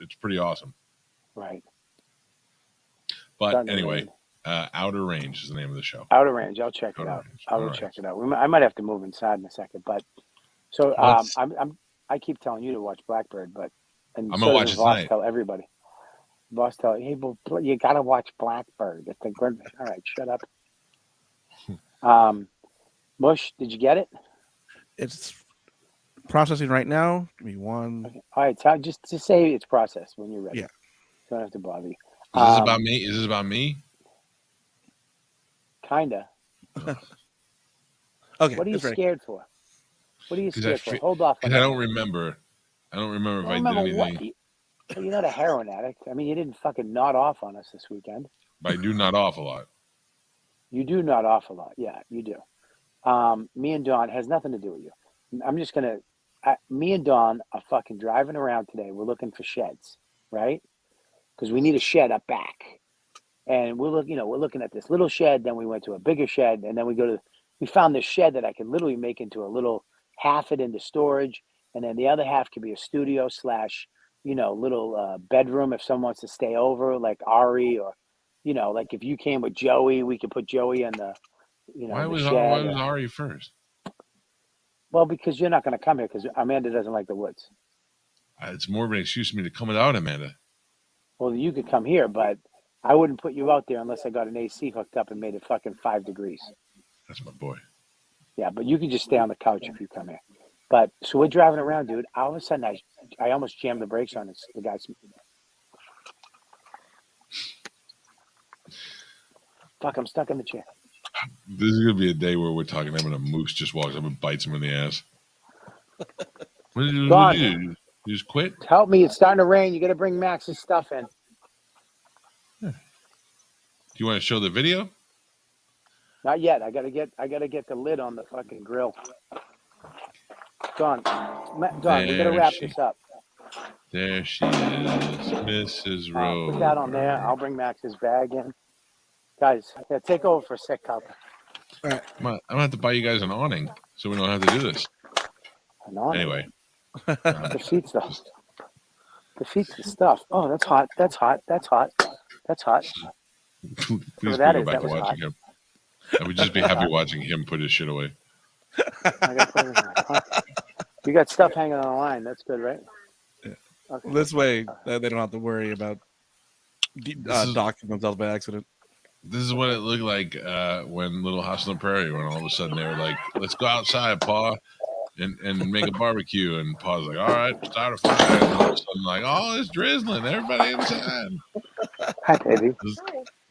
it's pretty awesome. Right. But anyway, Outer Range is the name of the show. Outer Range. I'll check it out. Check it out. I might have to move inside in a second, but so I keep telling you to watch Blackbird, but I'm gonna watch it tonight. Tell everybody. Boss tell hey, well, you gotta watch Blackbird. It's a good. All right, shut up. Mush, did you get it? It's processing right now. Give me one. Okay. All right, just say it's processed when you're ready. Yeah. Don't have to bother you. Is this about me? Is this about me? Kinda. Okay. What are you scared for? What are you scared for? Hold off. Because I don't remember. I don't remember if I did anything. Well, you're not a heroin addict. I mean, you didn't fucking nod off on us this weekend. But I do nod off a lot. You do nod off a lot. Yeah, you do. Me and Dawn has nothing to do with you. I'm just going to, me and Dawn are fucking driving around today. We're looking for sheds, right? Because we need a shed up back. And we're looking at this little shed. Then we went to a bigger shed. And then we found this shed that I can literally make into a little, half it into storage. And then the other half could be a studio / little bedroom if someone wants to stay over, like Ari, or, like if you came with Joey, we could put Joey in the, why was shed. Ari first? Well, because you're not going to come here because Amanda doesn't like the woods. It's more of an excuse for me to come without Amanda. Well, you could come here, but I wouldn't put you out there unless I got an AC hooked up and made it fucking 5 degrees. That's my boy. Yeah, but you can just stay on the couch if you come here. But so we're driving around, dude. All of a sudden, I almost jammed the brakes on the guy's. Fuck! I'm stuck in the chair. This is gonna be a day where we're talking. And a moose just walks up and bites him in the ass. What did you do? You just quit? Help me! It's starting to rain. You got to bring Max's stuff in. Do you want to show the video? Not yet. I gotta get the lid on the fucking grill. Dawn, we gotta wrap this up. There she is, Mrs. Rose. Put that on there. I'll bring Max's bag in. Guys, take over for a sec, Calta. All right. I'm gonna have to buy you guys an awning so we don't have to do this. An awning. Anyway, Defeats the stuff. Oh, that's hot. That's hot. That's hot. That's hot. please Whatever can that we go is, back that to was watching hot. him. I would just be happy watching him put his shit away. I gotta put it in there. You got stuff hanging on the line. That's good, right? Okay. This way, they don't have to worry about is- docking themselves by accident. This is what it looked like when Little House on the Prairie, when all of a sudden they were like, "Let's go outside, Pa, and make a barbecue." And Pa's like, "All right, start a fire." And all of a sudden, like, "Oh, it's drizzling. Everybody inside." Hi, baby. This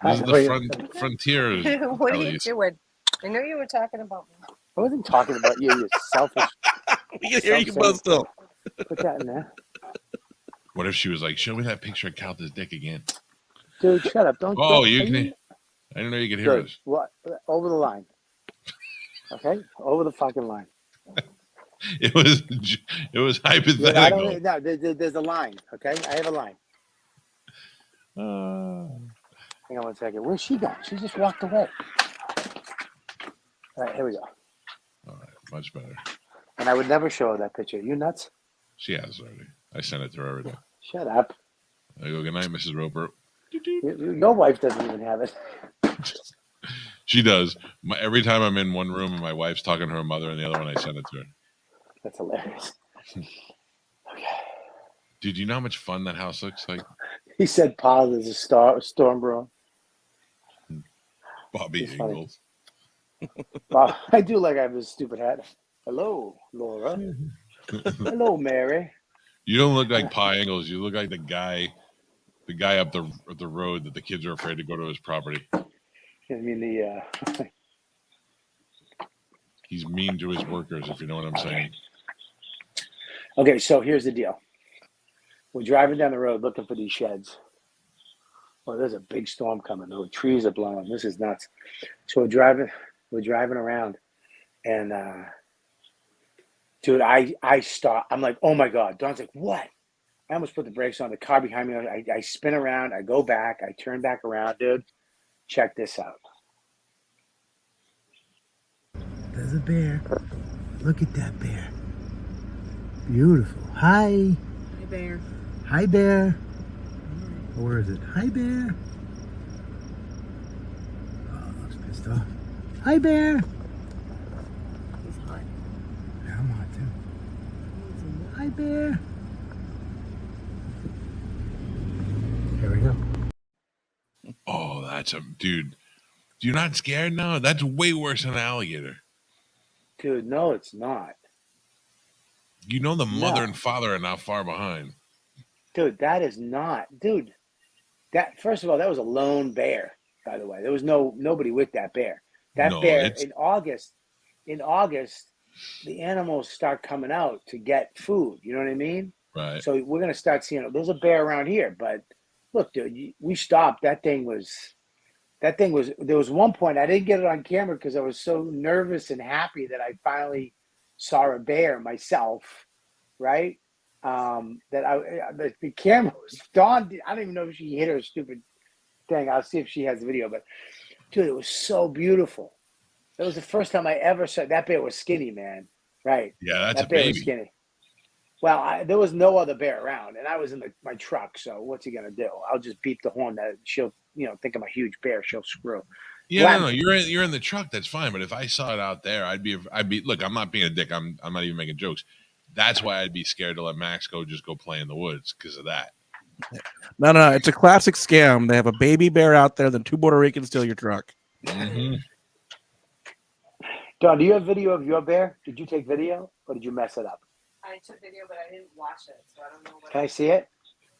Hi, is how the are you? frontier. What are you Ellie's. doing? I know you were talking about me. I wasn't talking about you. You selfish. We can hear you both still. Put that in there, What if she was like, "Show me that picture of Calta's dick again"? dude. Shut up. Don't. Oh, don't, you are can. I didn't know you could hear Dude, us. what? Over the line. Okay, over the fucking line. It was Yeah, I hypothetical. don't. No, there's a line. Okay, I have a line. Hang on one second. Where's she gone? She just walked away. All right, here we go. All right, much better. And I would never show her that picture. You nuts? She has already. I sent it to her every day. Shut up. I go, "Good night, Mrs. Roper." Your wife doesn't even have it. She does. Every time I'm in one room and my wife's talking to her mother, and the other one I send it to her. That's hilarious. Okay. Dude, do you know how much fun that house looks like? He said, "Pa, there's a storm brewing." Bobby It's funny. Ingalls. Bob, I do like I have this stupid hat. Hello, Laura. Hello, Mary. You don't look like Pa Ingalls. You look like the guy up the road that the kids are afraid to go to his property. I mean He's mean to his workers, if you know what I'm saying. Okay, so here's the deal. We're driving down the road looking for these sheds. Oh, there's a big storm coming. The trees are blowing. This is nuts. So we're driving around, and dude, I stop. I'm like, oh my God. Don's like, what? I almost put the brakes on. The car behind me, I spin around. I go back. I turn back around, dude. Check this out. There's a bear. Look at that bear. Beautiful. Hi. Hey, Bear. Hi, bear. Oh, where is it? Hi, bear. Oh, looks pissed off. Hi, bear. He's hot. Yeah, I'm hot too. Hi, bear. Here we go. Oh, that's a dude. You're not scared now? That's way worse than an alligator. Dude, no, it's not. You know the mother No. and father are not far behind. Dude, that is not. Dude, that first of all, that was a lone bear, by the way. There was nobody with that bear. That No, bear it's- in August, the animals start coming out to get food. You know what I mean? Right. So we're gonna start seeing. There's a bear around here, but look, dude, we stopped. That thing was. There was one point I didn't get it on camera because I was so nervous and happy that I finally saw a bear myself, right? That the camera was Dawn. I don't even know if she hit her stupid thing. I'll see if she has the video. But dude, it was so beautiful. That was the first time I ever saw that bear was skinny, man. Right? Yeah, that's That a bear baby. was skinny. Well, there was no other bear around, and I was in my truck. So what's he gonna do? I'll just beep the horn that she'll, think I'm a huge bear. She'll screw. Yeah, Well, no, you're in the truck. That's fine. But if I saw it out there, I'd be. Look, I'm not being a dick. I'm not even making jokes. That's why I'd be scared to let Max just go play in the woods because of that. No. It's a classic scam. They have a baby bear out there, then 2 Puerto Ricans steal your truck. Mm-hmm. Don, do you have video of your bear? Did you take video or did you mess it up? I took video, but I didn't watch it, so I don't know what. Can I see it?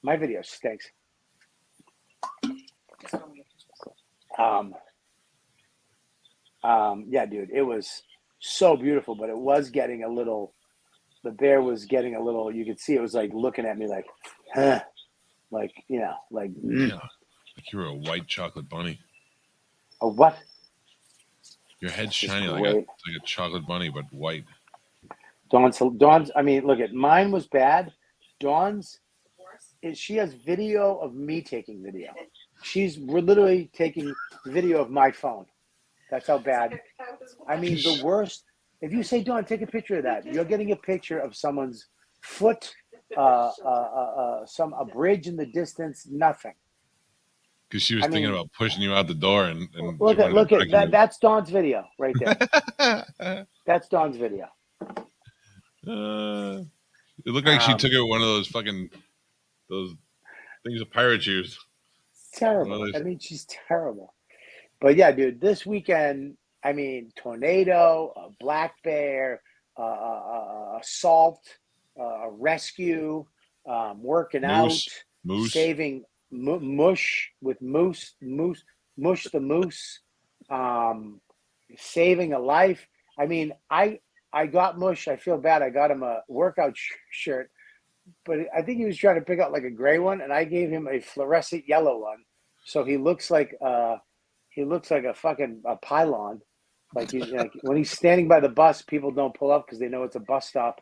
My video stinks. Yeah, dude, it was so beautiful, but it was getting a little. The bear was getting a little. You could see it was like looking at me like, huh, like Yeah, like you're a white chocolate bunny. a what? Your head's That's just shiny like great. a chocolate bunny, but white. Dawn's. I mean, look at mine was bad. Dawn's. She has video of me taking video. We're literally taking video of my phone. That's how bad. I mean, the worst. If you say, Dawn, take a picture of that, you're getting a picture of someone's foot, a bridge in the distance, nothing. Because she was thinking about pushing you out the door, and look she at wanted to that. wreck That's Dawn's video right there. you. That's Dawn's video. It looked like she took it with one of those fucking those things a pirate use. Terrible. I mean, she's terrible. But yeah, dude, this weekend, I mean, tornado, a black bear, assault, a rescue, working Moose. saving mush with mush the moose, saving a life. I mean, I got Mush. I feel bad. I got him a workout shirt, but I think he was trying to pick out like a gray one, and I gave him a fluorescent yellow one, so he looks like a fucking pylon. Like when he's standing by the bus, people don't pull up because they know it's a bus stop.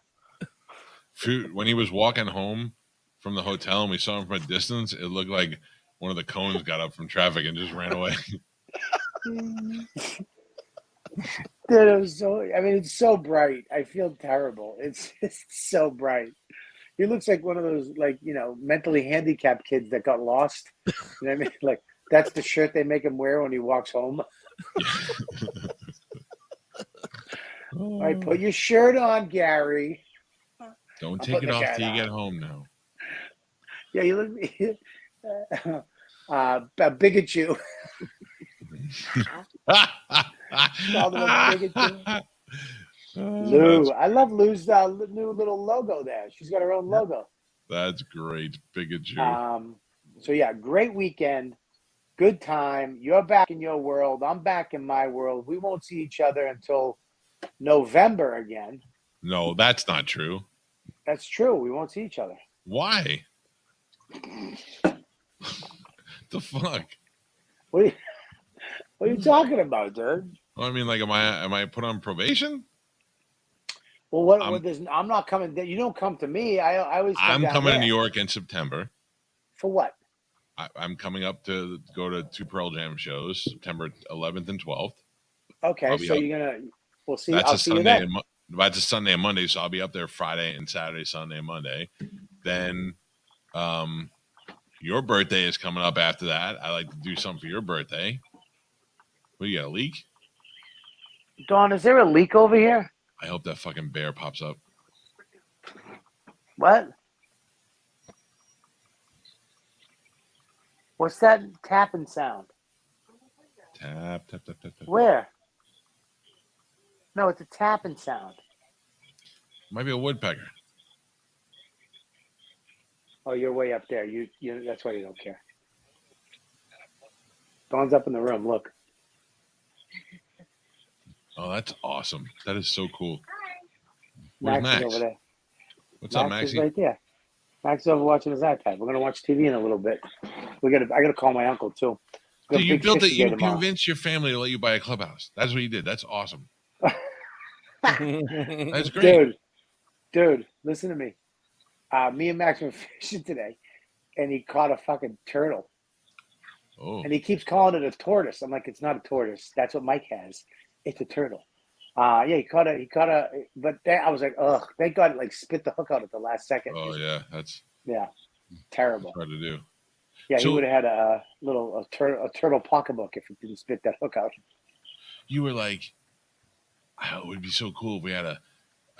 When he was walking home from the hotel and we saw him from a distance, it looked like one of the cones got up from traffic and just ran away. Dude, it was so. I mean, it's so bright. I feel terrible. It's so bright. He looks like one of those, like, mentally handicapped kids that got lost. You know what I mean? Like, that's the shirt they make him wear when he walks home. All right, put your shirt on, Gary. Don't take it off till you get home now. Yeah, you look a bigot. Lou, I love Lou's new little logo there. She's got her own logo. That's great, bigot. So yeah, great weekend, good time. You're back in your world. I'm back in my world. We won't see each other until November again. No, that's not true. That's true. We won't see each other. Why? The fuck? What are you talking about, dude? Well, I mean, like, am I put on probation? Well, I'm not coming. You don't come to me. I always. I'm coming to New York in September. For what? I'm coming up to go to 2 Pearl Jam shows, September 11th and 12th. Okay, so you're gonna. We'll see. That's I'll see you then. That's a Sunday and Monday, so I'll be up there Friday and Saturday, Sunday and Monday. Then, your birthday is coming up after that. I like to do something for your birthday. What, you got a leak? Dawn, is there a leak over here? I hope that fucking bear pops up. What? What's that tapping sound? Tap, tap, tap, tap, tap. Where? No, it's a tapping sound. Might be a woodpecker. Oh, you're way up there. You that's why you don't care. Dawn's up in the room. Look. Oh, that's awesome. That is so cool. Where's Max? over there. What's up, Max? Is right there. Max is over watching his iPad. We're gonna watch TV in a little bit. I gotta call my uncle too. Dude, you built it. You convinced your family to let you buy a clubhouse. That's what you did. That's awesome. That's great. Dude, listen to me. Me and Max were fishing today, and he caught a fucking turtle. Oh. And he keeps calling it a tortoise. I'm like, it's not a tortoise. That's what Mike has. It's a turtle. Yeah, he caught a. But I was like, ugh. Thank God, it spit the hook out at the last second. Oh yeah, that's terrible. Hard to do. Yeah, he would have had a turtle pocketbook if he didn't spit that hook out. You were like, oh, it would be so cool if we had a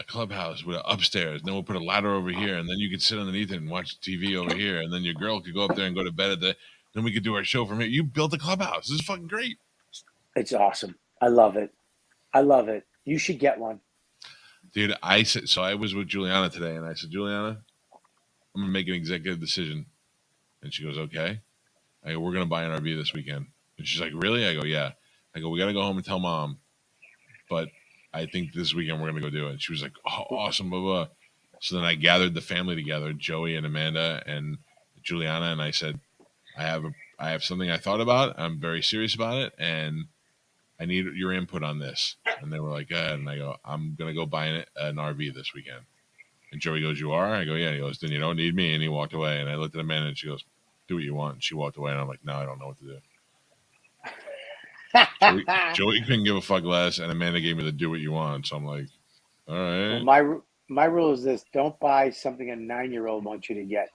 clubhouse with upstairs, and then we'll put a ladder over here, and then you could sit underneath it and watch TV over here, and then your girl could go up there and go to bed then we could do our show from here. You built a clubhouse. This is fucking great. It's awesome. I love it. You should get one. Dude, I was with Juliana today, and I said, Juliana, I'm going to make an executive decision. And she goes, okay. I go, we're going to buy an RV this weekend. And she's like, really? I go, yeah. I go, we got to go home and tell mom. But I think this weekend we're going to go do it. And she was like, oh, awesome, blah, blah. So then I gathered the family together, Joey and Amanda and Juliana, and I said, I have something I thought about. I'm very serious about it, and I need your input on this. And they were like, go ahead. And I go, I'm going to go buy an RV this weekend. And Joey goes, you are? I go, yeah. And he goes, then you don't need me. And he walked away. And I looked at Amanda, and she goes, do what you want. And she walked away, and I'm like, no, I don't know what to do. Joey couldn't give a fuck less, and Amanda gave me the do what you want. So I'm like, all right. Well, my rule is this: don't buy something a 9-year-old wants you to get.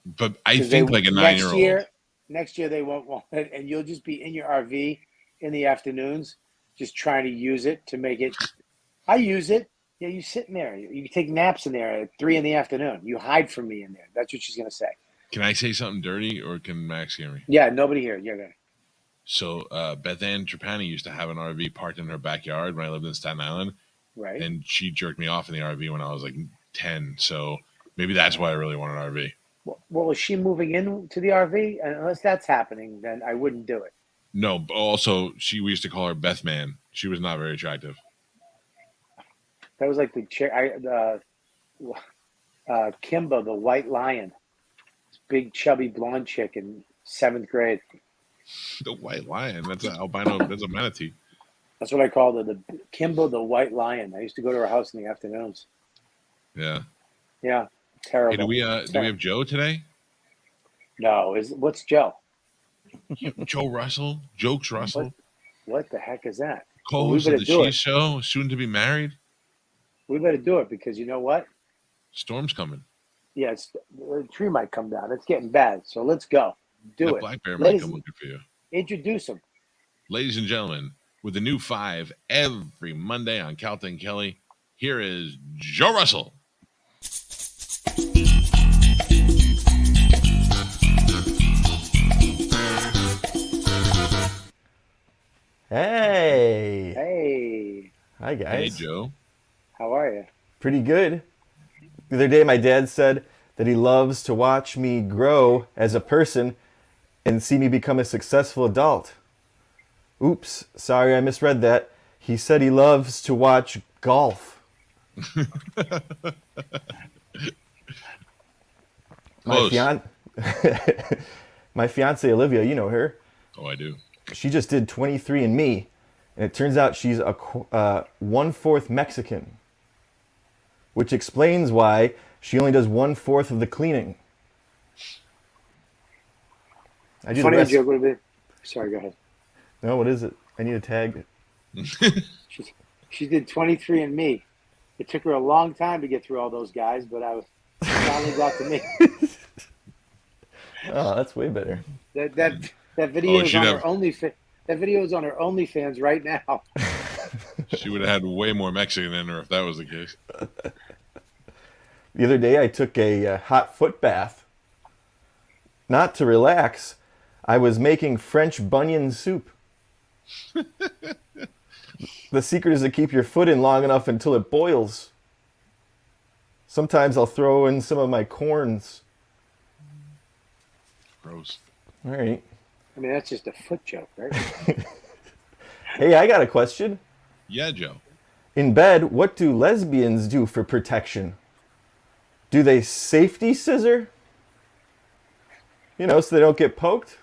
But I 'Cause think like a 9-year-old. Next year they won't want it, and you'll just be in your RV in the afternoons, just trying to use it to make it. I use it. Yeah, you sit in there. You take naps in there at 3 p.m. You hide from me in there. That's what she's gonna say. Can I say something dirty, or can Max hear me? Yeah, nobody here. Yeah, go. So Beth Ann Trapani used to have an RV parked in her backyard when I lived in Staten Island, Right. and she jerked me off in the RV when I was like 10. So maybe that's why I really want an RV. Well, was she moving into the RV? And unless that's happening, then I wouldn't do it. No, but also we used to call her Beth Man. She was not very attractive. That was like the chick, Kimba, the white lion, big chubby blonde chick in 7th grade. The white lion. That's an albino. That's a manatee. That's what I called her, the Kimba, the white lion. I used to go to her house in the afternoons. Yeah. Yeah, terrible. Hey, do we have Joe today? No, what's Joe? Joe Russell, Jokes Russell, What the heck is that? co-host of the Cheese Show, soon to be married. We better do it because you know what? Storm's coming. Yeah, the tree might come down. It's getting bad. So let's go. Do it. Black Bear might come looking for you. Introduce him. Ladies and gentlemen, with the new 5 every Monday on Calta and Kelly, here is Joe Russell. Hey. Hey. Hi, guys. Hey, Joe. How are you? Pretty good. The other day, my dad said that he loves to watch me grow as a person and see me become a successful adult. Oops, sorry, I misread that. He said he loves to watch golf. My fiance Olivia, you know her. Oh, I do. She just did 23andMe, and it turns out she's a 1/4 Mexican, which explains why she only does 1/4 of the cleaning. I do the Funny rest. joke would have been. Sorry, go ahead. No, what is it? I need a tag. She did 23andMe. It took her a long time to get through all those guys, but I finally got to me. Oh, that's way better. That video is on her That video is on her OnlyFans right now. She would have had way more Mexican in her if that was the case. The other day, I took a hot foot bath. Not to relax, I was making French bunion soup. The secret is to keep your foot in long enough until it boils. Sometimes I'll throw in some of my corns. Gross. All right. I mean, that's just a foot joke, right? Hey, I got a question. Yeah, Joe. In bed, what do lesbians do for protection? Do they safety scissor? You know, so they don't get poked?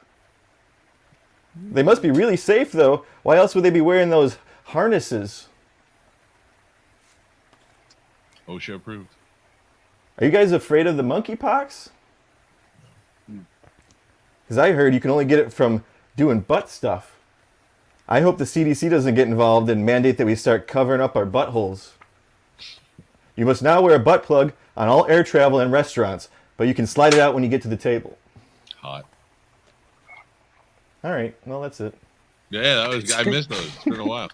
They must be really safe, though. Why else would they be wearing those harnesses? OSHA approved. Are you guys afraid of the monkeypox? Because I heard you can only get it from doing butt stuff. I hope the CDC doesn't get involved and mandate that we start covering up our buttholes. You must now wear a butt plug on all air travel and restaurants, but you can slide it out when you get to the table. Hot. All right, well, that's it. Yeah, that was. I missed those. It's been a while.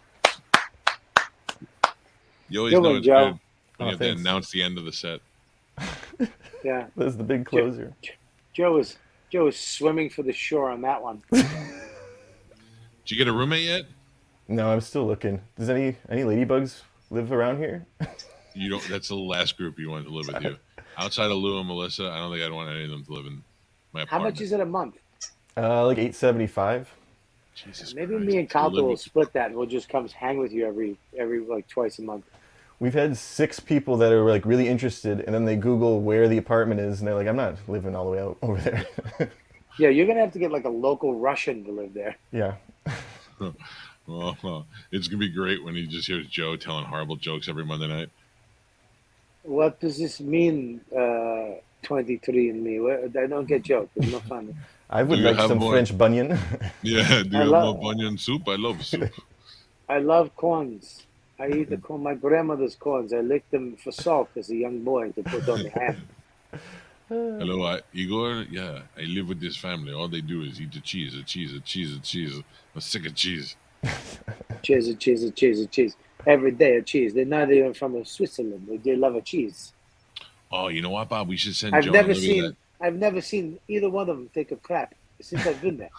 You always Good know one, it's Joe. good when you have to Thanks. announce the end of the set. Yeah. That's the big closer. Joe is swimming for the shore on that one. Did you get a roommate yet? No, I'm still looking. Does any ladybugs live around here? You don't. That's the last group you want to live with you. Outside of Lou and Melissa, I don't think I'd want any of them to live in my How apartment. much is it a month? Like $8.75. Jesus Maybe Christ. me and You Calta live will with- split that, and we'll just come hang with you every like twice a month. We've had 6 people that are like really interested, and then they Google where the apartment is, and they're like, "I'm not living all the way out over there." Yeah, you're gonna have to get like a local Russian to live there. Yeah. Well, it's gonna be great when he just hears Joe telling horrible jokes every Monday night. What does this mean? 23 and me. I don't get jokes. It's not funny. I would Do you like have some more? French bunion. Yeah. Do I you have love- more bunion soup? I love soup. I love corns. I eat the corn. My grandmother's corns. I licked them for salt as a young boy to put on the ham. Hello, Igor. Yeah, I live with this family. All they do is eat the cheese, the cheese, the cheese, the cheese. I'm sick of cheese. Cheese, cheese, cheese, cheese. Every day a cheese. They're not even from Switzerland. They love a cheese. Oh, you know what, Bob? We should send I've Joe never and Olivia seen. I've never seen either one of them take a crap since I've been there.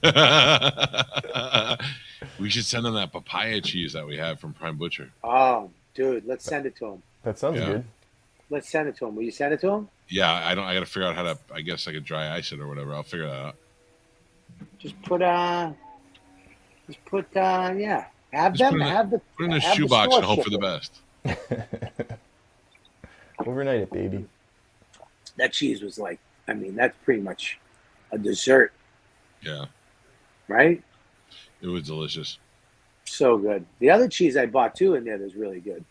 that. We should send them that papaya cheese that we have from Prime Butcher. Oh, dude, let's send it to him. That sounds Yeah. good. Let's send it to him. Will you send it to him? Yeah, I got to figure out how to. I guess I could dry ice it or whatever. I'll figure that out. Just put yeah. Have Just them put it in have the Put it in a have the shoebox store and hope ship for the it. best. Overnight it, baby. That cheese was like, I mean, that's pretty much a dessert, Yeah, right? it was delicious. So good. The other cheese I bought too in there was really good.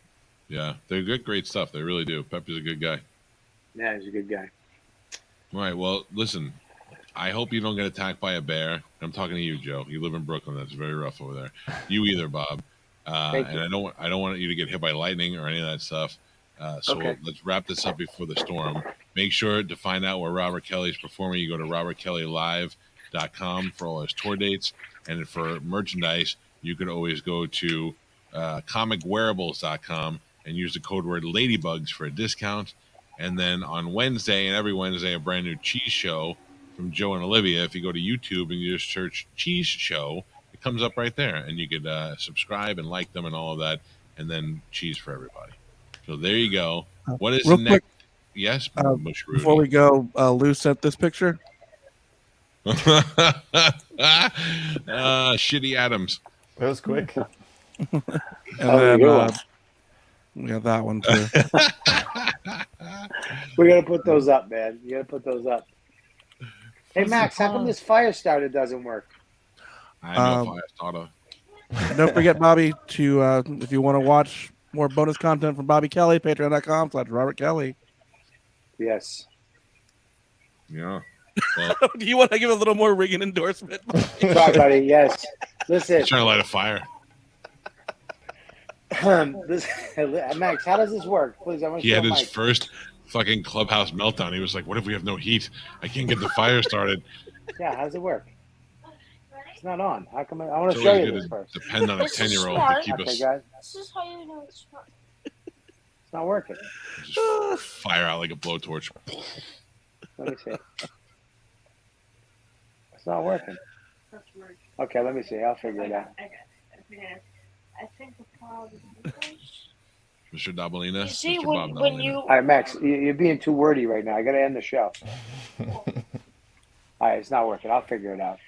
Yeah, they're good, great stuff. They really do. Pepe's a good guy. Yeah, he's a good guy. All right. Well, listen. I hope you don't get attacked by a bear. I'm talking to you, Joe. You live in Brooklyn. That's very rough over there. You either, Bob. Thank And you. I don't want you to get hit by lightning or any of that stuff. So Okay. let's wrap this up before the storm. Make sure to find out where Robert Kelly's performing. You go to robertkellylive.com for all his tour dates. And for merchandise, you could always go to comicwearables.com and use the code word ladybugs for a discount. And then on Wednesday and every Wednesday, a brand new cheese show from Joe and Olivia. If you go to YouTube and you just search cheese show, it comes up right there. And you could subscribe and like them and all of that. And then cheese for everybody. So there you go. What is Real the next? quick, Yes, Mush before we go, Lou sent this picture. Shitty Adams. That was quick. And Oh, then good one. we got that one too. We gotta put those up, man. You gotta put those up. Hey Max, how come this fire starter doesn't work? I know Um, if I started. Don't forget, Bobby, to if you want to watch more bonus content from Bobby Kelly, patreon.com/Robert Kelly. Yes. Yeah. Well, Do you want to give a little more ringing endorsement? Sorry, buddy. Yes. Listen, trying to light a fire. Max, how does this work? Please, I want He to had show his Mike. first fucking clubhouse meltdown. He was like, "What if we have no heat? I can't get the fire started." Yeah, how does it work? It's not on. How come? I want It's to show always you good this to first. depend on a This is 10-year-old to smart. keep Okay, us guys, This is how you know it's fun. it's not working. just fire out like a blowtorch. Let me see. It's not working. Okay, let me see. I'll figure it out. I think the problem is Mr. Dabalina, You see, Mr. when, Bob when Dabalina. you All right, Max, you're being too wordy right now. I got to end the show. All right, it's not working. I'll figure it out.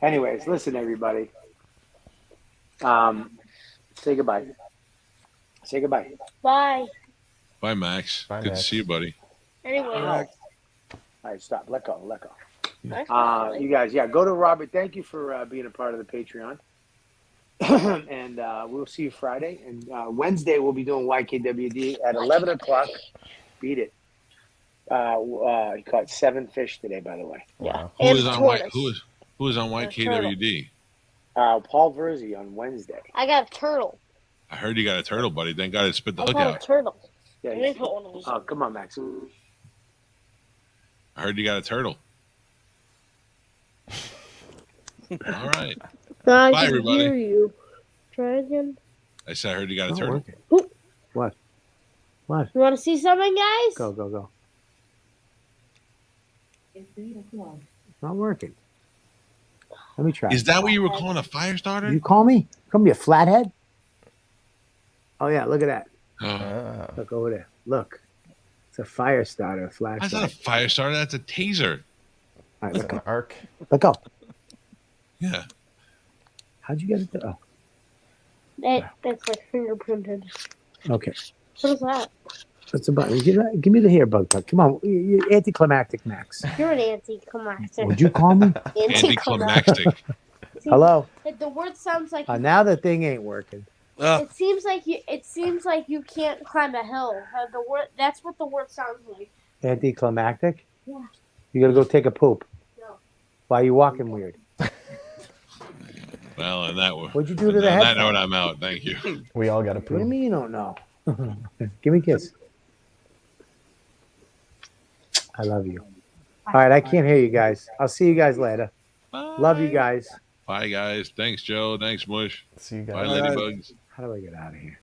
Anyways, listen, everybody. Say goodbye. Say goodbye. bye. Bye, Max. Bye, Good Max. to see you, buddy. Anyway, All right, stop. Let go. Let go. that's You guys, yeah, go to Robert. Thank you for being a part of the Patreon. And we'll see you Friday. And Wednesday, we'll be doing YKWd at 11 o'clock. Beat it. He caught 7 fish today, by the way. Wow. Who And is on White? tortoise. Who is on White KWD? Paul Verzi on Wednesday. I got a turtle. I heard you got a turtle, buddy. Thank God it spit the I hook got a out. turtle. Yeah, Let me put one of those. oh, come on, Max. I heard you got a turtle. All right. I Bye, everybody. hear you. Try again. I said I heard you got a Not turtle. working. Oop. What? What? You want to see something, guys? Go, go, go. It's not working. Let me try. Is that what you were calling a fire starter? You call me? Call me a flathead? Oh, yeah, look at that. Oh, Ah. Look over there. Look. It's a fire starter, a that's not a flashlight. fire starter. That's a taser. All right, It's look an up. arc. Look up. Yeah. How'd you get it? Oh, That's like fingerprinted. okay. What is that? That's a button. Give me the hair bug bug. Come on. You're anticlimactic, Max. You're an anticlimactic. Would you call me? Anticlimactic. Hello? The word sounds like Now the thing ain't working. it seems like you. It seems like you can't climb a hill. The word. That's what the word sounds like. Anticlimactic? Yeah. You gotta go take a poop. No. Why are you walking weird? Well, and that was. What'd you do to the On that headphone? note, I'm out. Thank you. We all got to What do you poop. mean you don't know? Give me a kiss. I love you. All right, I can't hear you guys. I'll see you guys later. Love you guys. Bye, guys. Thanks, Joe. Thanks, Mush. See you Bye, guys. Bye, guys. ladybugs. How do I get out of here?